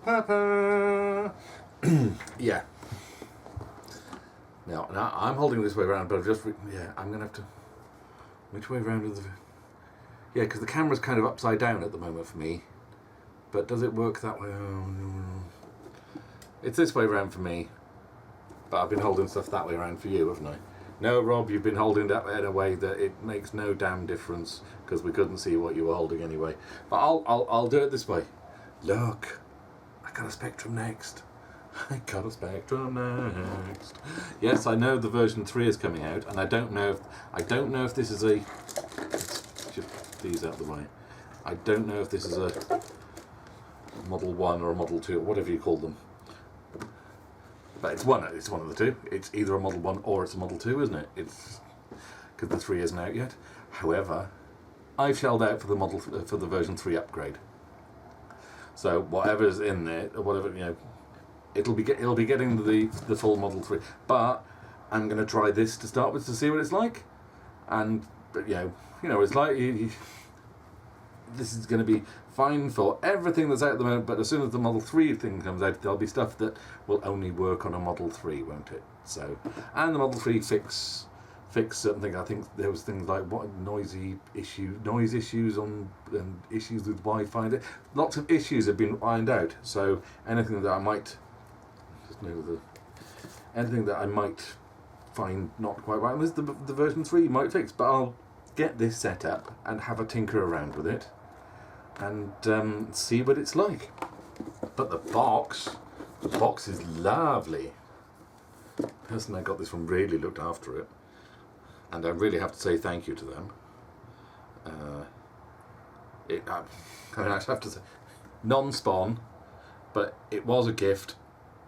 Papa. Yeah. Now I'm holding this way around, but I've just I'm gonna have to. Which way around is the? Yeah, because the camera's kind of upside down at the moment for me. But does it work that way? It's this way around for me. But I've been holding stuff that way around for you, haven't I? No, Rob, you've been holding that in a way that it makes no damn difference because we couldn't see what you were holding anyway. But I'll do it this way. Look, I got a Spectrum next. I got a Spectrum next. Yes, I know the version 3 is coming out, and I don't know if this is a. Let's shift these out of the way. I don't know if this is a Model 1 or a Model 2 or whatever you call them. But it's one of the two. It's either a Model 1 or it's a Model 2, isn't it? It's because the 3 isn't out yet. However, I've shelled out for the version 3 upgrade. So whatever's in there, or whatever, you know, it'll be getting the full Model 3. But I'm going to try this to start with to see what it's like. And but you know, it's like this is going to be fine for everything that's out at the moment, but as soon as the Model 3 thing comes out, there'll be stuff that will only work on a Model 3, won't it? So, and the Model 3 fix certain things. I think there was things like noise issues and issues with Wi-Fi. Lots of issues have been ironed out. So anything that I might find not quite right, this the version 3 might fix. But I'll get this set up and have a tinker around with it and see what it's like. But the box is lovely. The person I got this from really looked after it, and I really have to say thank you to them. I have to say, non-spawn, but it was a gift.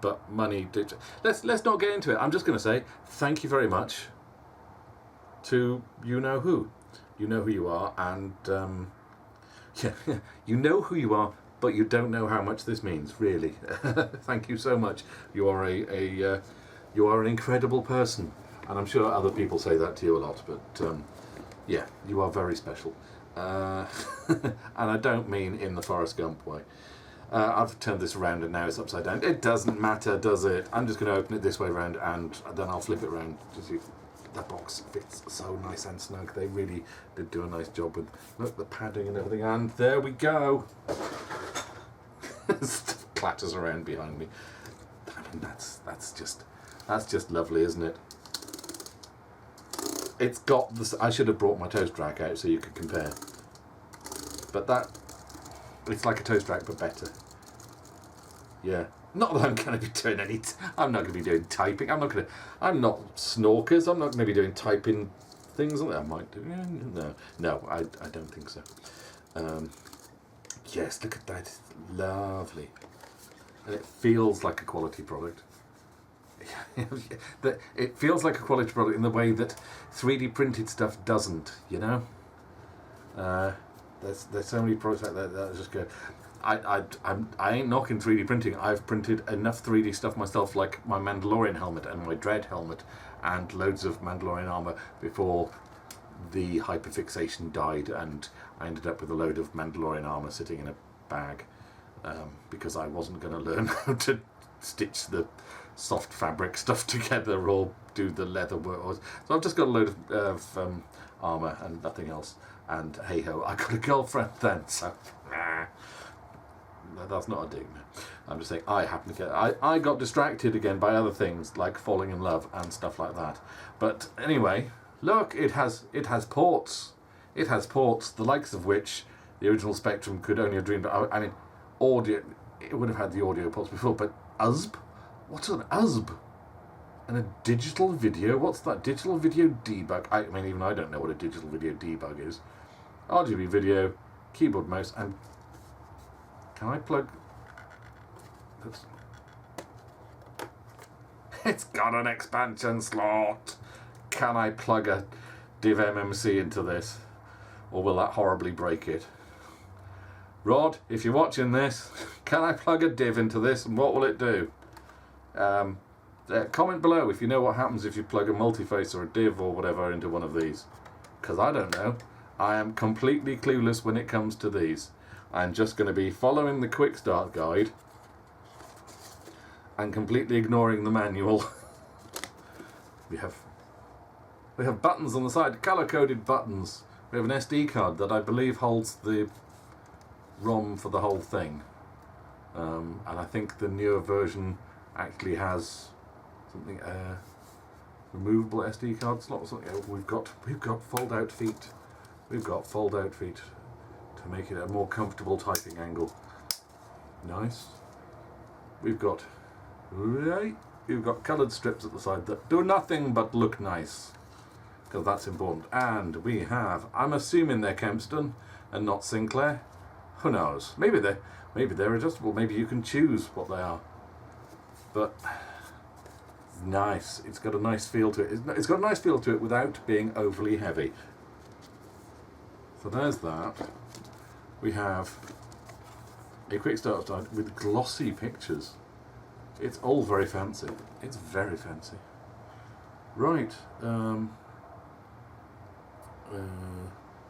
But money did. Let's not get into it. I'm just going to say thank you very much to you know who. You know who you are, and you know who you are, but you don't know how much this means. Really, thank you so much. You are you are an incredible person, and I'm sure other people say that to you a lot. But yeah, you are very special, and I don't mean in the Forrest Gump way. I've turned this around and now it's upside down. It doesn't matter, does it? I'm just going to open it this way around and then I'll flip it around to see. That box fits so nice and snug. They really did do a nice job with, look, the padding and everything. And there we go. Stuff clatters around behind me. I mean, that's just lovely, isn't it? It's got this. I should have brought my toast rack out so you could compare. But it's like a toast rack but better. Yeah. Not that I'm going to be doing I'm not going to be doing typing. I'm not snorkers. I'm not going to be doing typing things. I might do. No, I don't think so. Yes, look at that. It's lovely. And it feels like a quality product. It feels like a quality product in the way that 3D printed stuff doesn't, you know? There's so many products like that just go. I ain't knocking 3D printing. I've printed enough 3D stuff myself, like my Mandalorian helmet and my Dredd helmet, and loads of Mandalorian armor before the hyperfixation died, and I ended up with a load of Mandalorian armor sitting in a bag because I wasn't going to learn how to stitch the soft fabric stuff together or do the leather work. So I've just got a load of armor and nothing else. And hey ho, I got a girlfriend then, so that's not a dig. I'm just saying I got distracted again by other things like falling in love and stuff like that. But anyway, look, it has ports. It has ports, the likes of which the original Spectrum could only have dreamed of. I mean, audio. It would have had the audio ports before, but USB? What's an USB? And a digital video? What's that? Digital video debug? I mean, even I don't know what a digital video debug is. RGB video, keyboard, mouse, and can I plug? Oops. It's got an expansion slot. Can I plug a div MMC into this, or will that horribly break it? Rod, if you're watching this, can I plug a div into this, and what will it do? Comment below if you know what happens if you plug a multiface or a div or whatever into one of these, because I don't know. I am completely clueless when it comes to these. I'm just going to be following the quick start guide and completely ignoring the manual. We have buttons on the side, color-coded buttons. We have an SD card that I believe holds the ROM for the whole thing, and I think the newer version actually has something removable SD card slot or something. We've got fold-out feet. We've got fold-out feet to make it a more comfortable typing angle. Nice. We've got coloured strips at the side that do nothing but look nice, because that's important. And we have, I'm assuming they're Kempston and not Sinclair. Who knows? Maybe they're adjustable. Maybe you can choose what they are. But it's nice. It's got a nice feel to it. It's got a nice feel to it without being overly heavy. So there's that. We have a quick start guide with glossy pictures. It's all very fancy. It's very fancy. Right.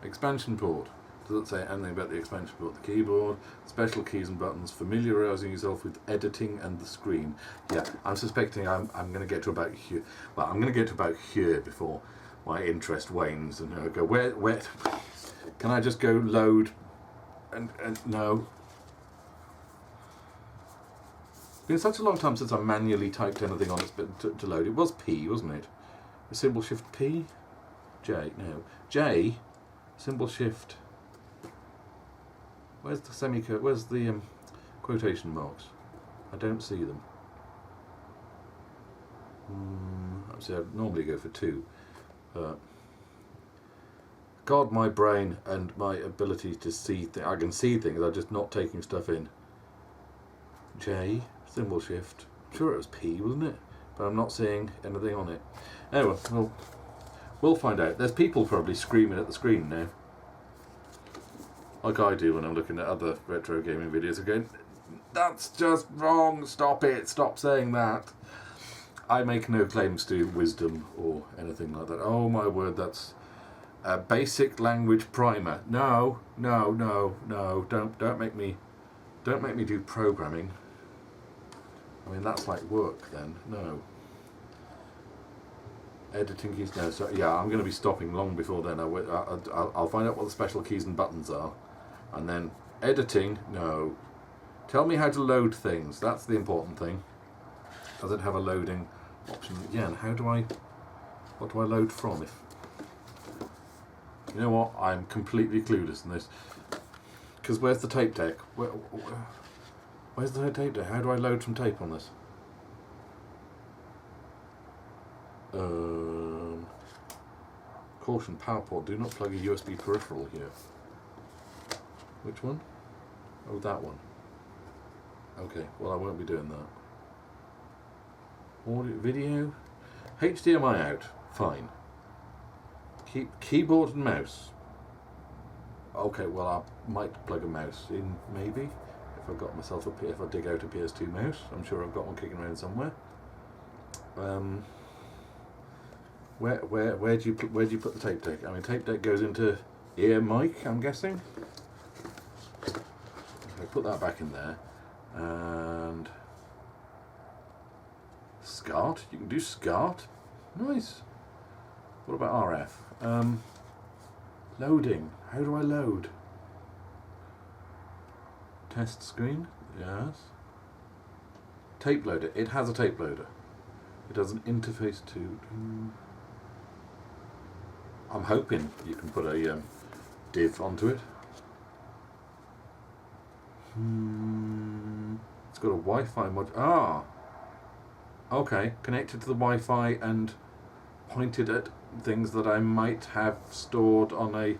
Expansion port. Does it say anything about the expansion port? The keyboard, special keys and buttons, familiarising yourself with editing and the screen. Yeah, I'm suspecting I'm going to get to about here. Well, I'm going to get to about here before my interest wanes, and I go, where can I just go load? And no. It's been such a long time since I manually typed anything on it to load. It was P, wasn't it? The symbol shift P? J, no. J, symbol shift. Where's the semicolon? Where's the quotation marks? I don't see them. So I'd normally go for 2. God, my brain and my ability to see things. I can see things, I'm just not taking stuff in. J, symbol shift. I'm sure it was P, wasn't it? But I'm not seeing anything on it. Anyway, we'll find out. There's people probably screaming at the screen now, like I do when I'm looking at other retro gaming videos again. That's just wrong, stop it, stop saying that. I make no claims to wisdom or anything like that. Oh my word, that's a basic language primer. No, don't make me do programming. I mean, that's like work then. No. Editing keys, no. So yeah, I'm going to be stopping long before then. I'll find out what the special keys and buttons are. And then editing, no. Tell me how to load things. That's the important thing. Does it have a loading option? Yeah, and what do I load from? If you know what, I'm completely clueless in this. Because where's the tape deck? Where's the tape deck? How do I load from tape on this? Caution, power port. Do not plug a USB peripheral here. Which one? Oh, that one. Okay, well I won't be doing that. Audio, video, HDMI out. Fine. Keyboard and mouse. Okay, well I might plug a mouse in maybe if I got myself if I dig out a PS2 mouse. I'm sure I've got one kicking around somewhere. Where do you put the tape deck? I mean, tape deck goes into ear mic, I'm guessing. Okay, put that back in there, and SCART. You can do SCART. Nice. What about RF? Loading. How do I load? Test screen. Yes. Tape loader. It has a tape loader. It has an interface to. I'm hoping you can put a div onto it. It's got a Wi-Fi mod. Okay, connected to the Wi-Fi and pointed at things that I might have stored on a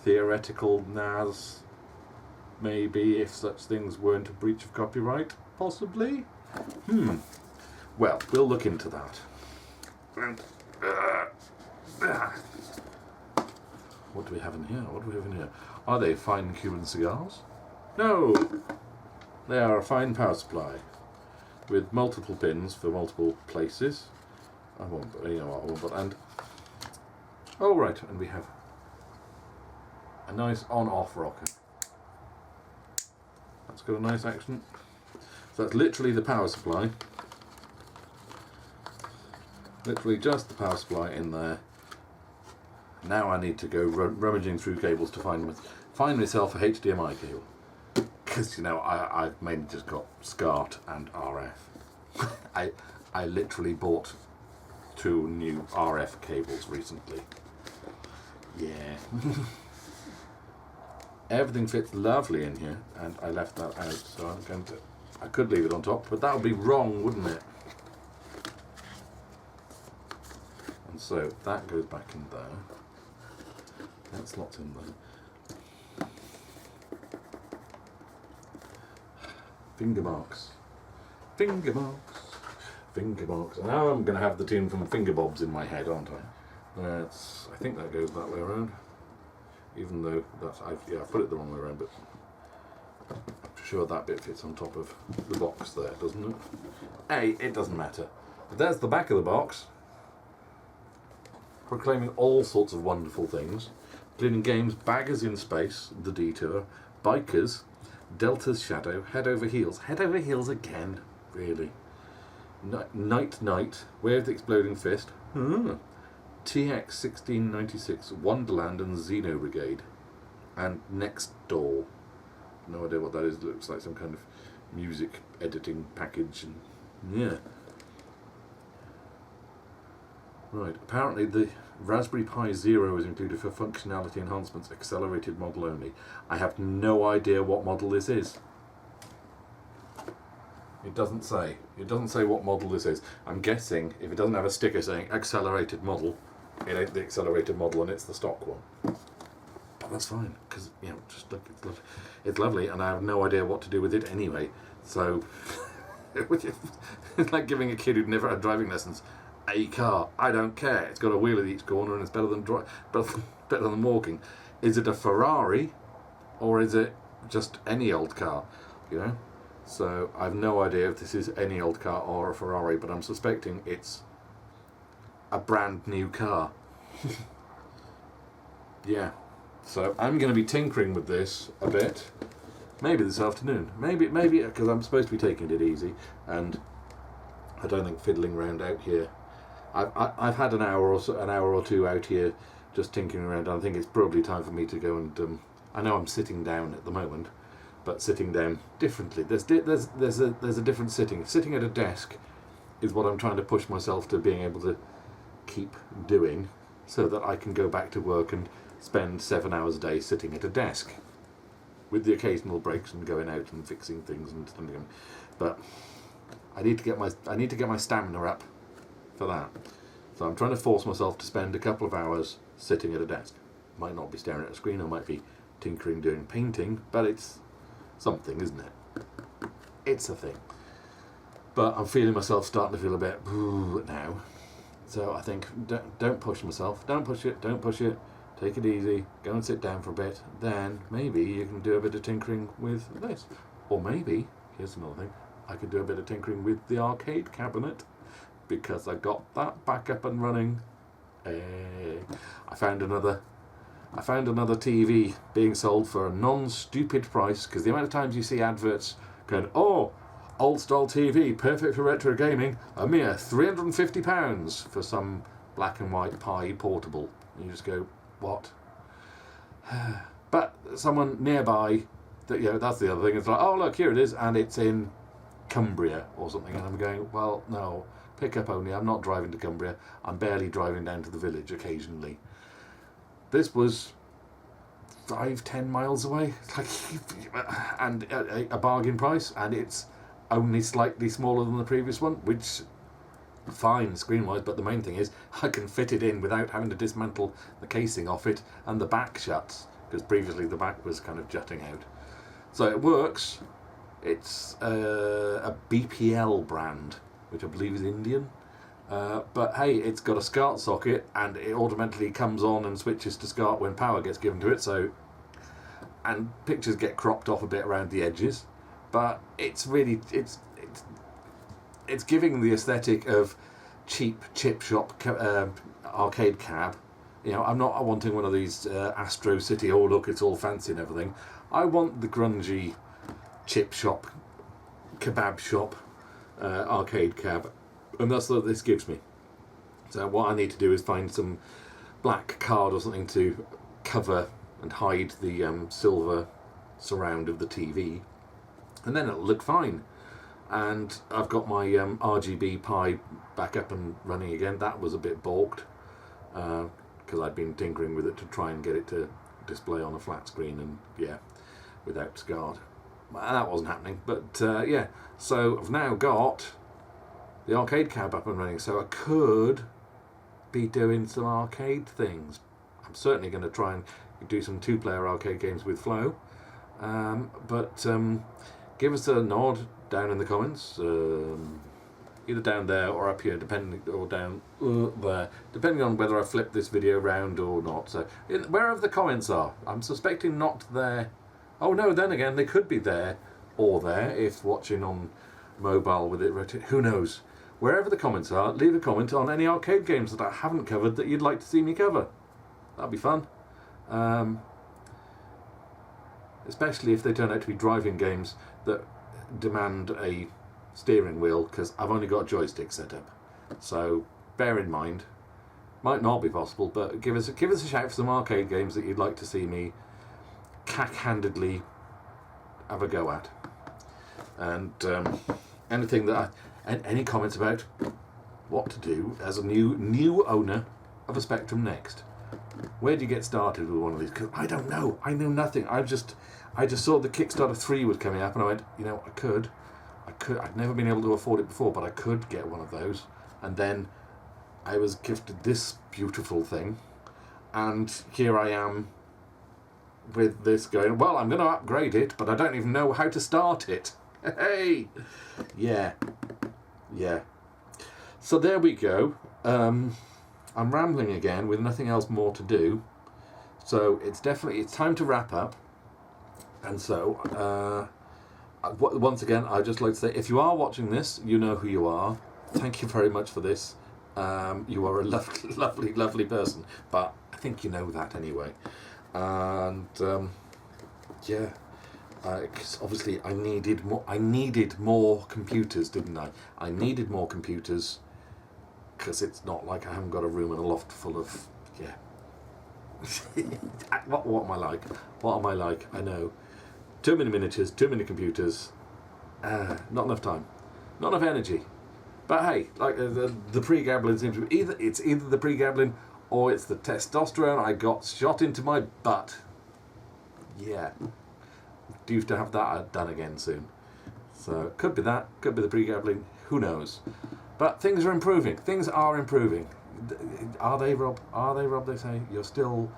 theoretical NAS, maybe, if such things weren't a breach of copyright, possibly? Well, we'll look into that. What do we have in here? What do we have in here? Are they fine Cuban cigars? No! They are a fine power supply with multiple pins for multiple places. I won't, you know what, I won't, but, and, oh right, and we have a nice on-off rocker. That's got a nice action. So that's literally the power supply. Literally just the power supply in there. Now I need to go rummaging through cables to find myself a HDMI cable. Because, you know, I've mainly just got SCART and RF. I literally bought 2 new RF cables recently. Yeah. Everything fits lovely in here, and I left that out, so I'm going to... I could leave it on top, but that would be wrong, wouldn't it? And so that goes back in there. That slots in there. Finger marks. Finger marks. Finger marks. And now I'm going to have the tune from Finger Bobs in my head, aren't I? I think that goes that way around. Even though that's... I've put it the wrong way around, but I'm sure that bit fits on top of the box there, doesn't it? Hey, it doesn't matter. But there's the back of the box, proclaiming all sorts of wonderful things, including games Baggers in Space, The Detour, Bikers, Delta's Shadow, Head Over Heels. Head Over Heels again, really. Night, Way of the Exploding Fist, TX 1696, Wonderland and Xeno Brigade, and Next Door. No idea what that is. It looks like some kind of music editing package. And yeah. Right. Apparently the Raspberry Pi Zero is included for functionality enhancements, accelerated model only. I have no idea what model this is. It doesn't say. It doesn't say what model this is. I'm guessing if it doesn't have a sticker saying accelerated model, it ain't the accelerated model and it's the stock one. But that's fine, because, you know, just look, it's lovely, and I have no idea what to do with it anyway. So, it's like giving a kid who'd never had driving lessons a car. I don't care. It's got a wheel at each corner and it's better than better than walking. Is it a Ferrari, or is it just any old car? You know. So I've no idea if this is any old car or a Ferrari, but I'm suspecting it's a brand new car. Yeah. So I'm going to be tinkering with this a bit. Maybe this afternoon. Maybe because I'm supposed to be taking it easy, and I don't think fiddling around out here. I've had an hour or two out here just tinkering around. I think it's probably time for me to go and I know I'm sitting down at the moment, but sitting down differently. There's a different sitting. Sitting at a desk is what I'm trying to push myself to being able to keep doing, so that I can go back to work and spend 7 hours a day sitting at a desk, with the occasional breaks and going out and fixing things and something. But I need to get my stamina up for that. So I'm trying to force myself to spend a couple of hours sitting at a desk. Might not be staring at a screen, I might be tinkering, doing painting, but it's something, isn't it? It's a thing. But I'm feeling myself starting to feel a bit now. So I think don't push myself. Don't push it. Take it easy. Go and sit down for a bit. Then maybe you can do a bit of tinkering with this. Or maybe, here's another thing, I could do a bit of tinkering with the arcade cabinet, because I got that back up and running. I found another TV being sold for a non-stupid price, because the amount of times you see adverts going, oh, old style TV, perfect for retro gaming, a mere £350 for some black and white Pi portable. You just go, what? But someone nearby, that's the other thing, it's like, oh look, here it is, and it's in Cumbria or something, and I'm going, well, no, pick up only, I'm not driving to Cumbria, I'm barely driving down to the village occasionally. This was 5-10 miles away, and a bargain price, and it's only slightly smaller than the previous one, which fine screen-wise, but the main thing is I can fit it in without having to dismantle the casing off it, and the back shuts, because previously the back was kind of jutting out. So it works. It's a BPL brand, which I believe is Indian. But hey, it's got a SCART socket, and it automatically comes on and switches to SCART when power gets given to it. So, and pictures get cropped off a bit around the edges, but it's really it's giving the aesthetic of cheap chip shop arcade cab. You know, I'm not wanting one of these Astro City, oh look, it's all fancy and everything. I want the grungy chip shop, kebab shop, arcade cab, and that's what this gives me. So what I need to do is find some black card or something to cover and hide the silver surround of the TV, and then it'll look fine. And I've got my RGB Pi back up and running again. That was a bit balked because I'd been tinkering with it to try and get it to display on a flat screen, and yeah, without SCART. That wasn't happening, but yeah, so I've now got the arcade cab up and running, so I could be doing some arcade things. I'm certainly going to try and do some 2-player arcade games with Flow, but give us a nod down in the comments, either down there or up here, depending, or down there, depending on whether I flip this video around or not. So wherever the comments are, I'm suspecting not there. Oh no, then again, they could be there or there if watching on mobile with it. Who knows? Wherever the comments are, leave a comment on any arcade games that I haven't covered that you'd like to see me cover. That'd be fun. Especially if they turn out to be driving games that demand a steering wheel, because I've only got a joystick set up. So bear in mind, might not be possible, but give us a shout for some arcade games that you'd like to see me cack-handedly have a go at. And anything that any comments about what to do as a new owner of a Spectrum Next. Where do you get started with one of these? Because I don't know. I know nothing. I just saw the Kickstarter 3 was coming up, and I went, you know, I could. I'd never been able to afford it before, but I could get one of those. And then I was gifted this beautiful thing, and here I am with this going, well, I'm going to upgrade it, but I don't even know how to start it. Hey! Yeah. So there we go. I'm rambling again with nothing else more to do. So it's time to wrap up. And so, once again, I'd just like to say, if you are watching this, you know who you are. Thank you very much for this. You are a lovely, lovely person. But I think you know that anyway. And yeah, because obviously I needed more computers, didn't I? I needed more computers, because it's not like I haven't got a room and a loft full of, yeah. What am I like? What am I like? I know. Too many miniatures, too many computers, not enough time, not enough energy. But hey, like the pre-gabbling seems to be either the pre-gabbling or it's the testosterone I got shot into my butt. Yeah, due to have that done again soon. So could be that, could be the pre-gabbling. Who knows? But things are improving. Things are improving. Are they, Rob? Are they, Rob? They say you're still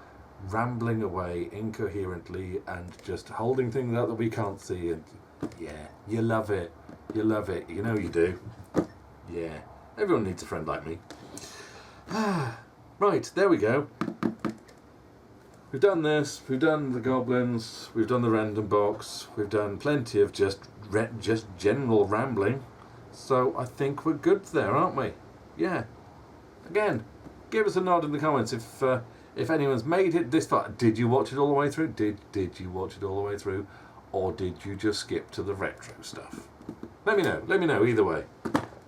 rambling away incoherently and just holding things out that we can't see. And yeah, you love it. You love it. You know you do. Yeah, everyone needs a friend like me. Right, there we go. We've done this. We've done the goblins. We've done the random box. We've done plenty of just general rambling. So I think we're good there, aren't we? Yeah. Again, give us a nod in the comments if anyone's made it this far. Did you watch it all the way through? Did you watch it all the way through, or did you just skip to the retro stuff? Let me know. Let me know either way.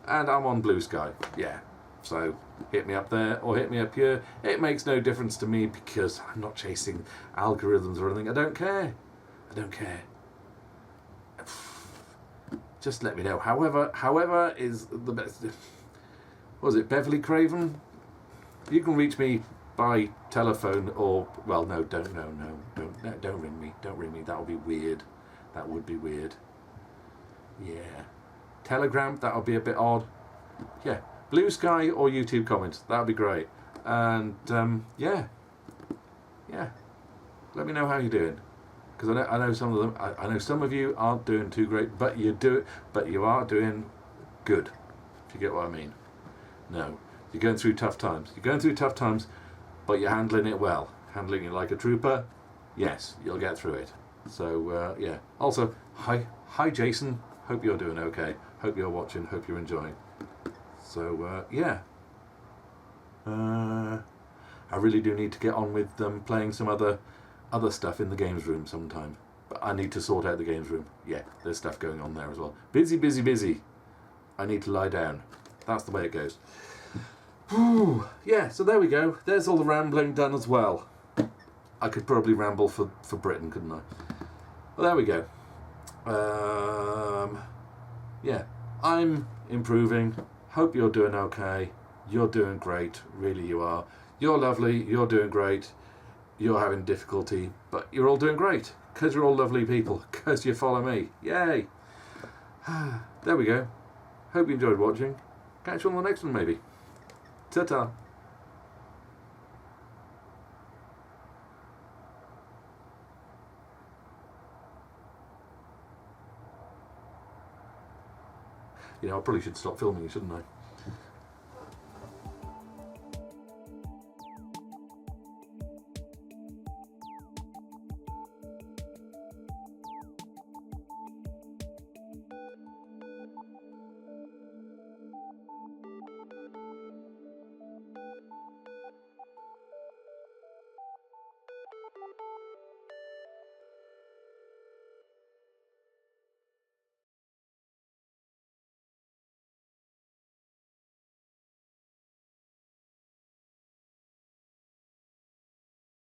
And I'm on Blue Sky. Yeah. So hit me up there or hit me up here. It makes no difference to me because I'm not chasing algorithms or anything. I don't care. I don't care. Just let me know. However is the best. Was it Beverly Craven? You can reach me by telephone or, well, no, don't ring me. Don't ring me. That would be weird. That would be weird. Yeah. Telegram, that would be a bit odd. Yeah. Blue Sky or YouTube comments. That would be great. And yeah, let me know how you're doing, because I know some of them. I know some of you aren't doing too great, but you are doing good. If you get what I mean. No, you're going through tough times. You're going through tough times, but you're handling it well. Handling it like a trooper. Yes, you'll get through it. So yeah. Also, hi Jason. Hope you're doing okay. Hope you're watching. Hope you're enjoying. So yeah. I really do need to get on with playing some other stuff in the games room sometime. But I need to sort out the games room. Yeah, there's stuff going on there as well. Busy. I need to lie down. That's the way it goes. Whew. Yeah, so there we go. There's all the rambling done as well. I could probably ramble for Britain, couldn't I? Well, there we go. Yeah, I'm improving. Hope you're doing okay. You're doing great. Really, you are. You're lovely. You're doing great. You're having difficulty, but you're all doing great because you're all lovely people. Because you follow me. Yay! There we go. Hope you enjoyed watching. Catch you on the next one, maybe. Ta-ta. You know, I probably should stop filming, shouldn't I?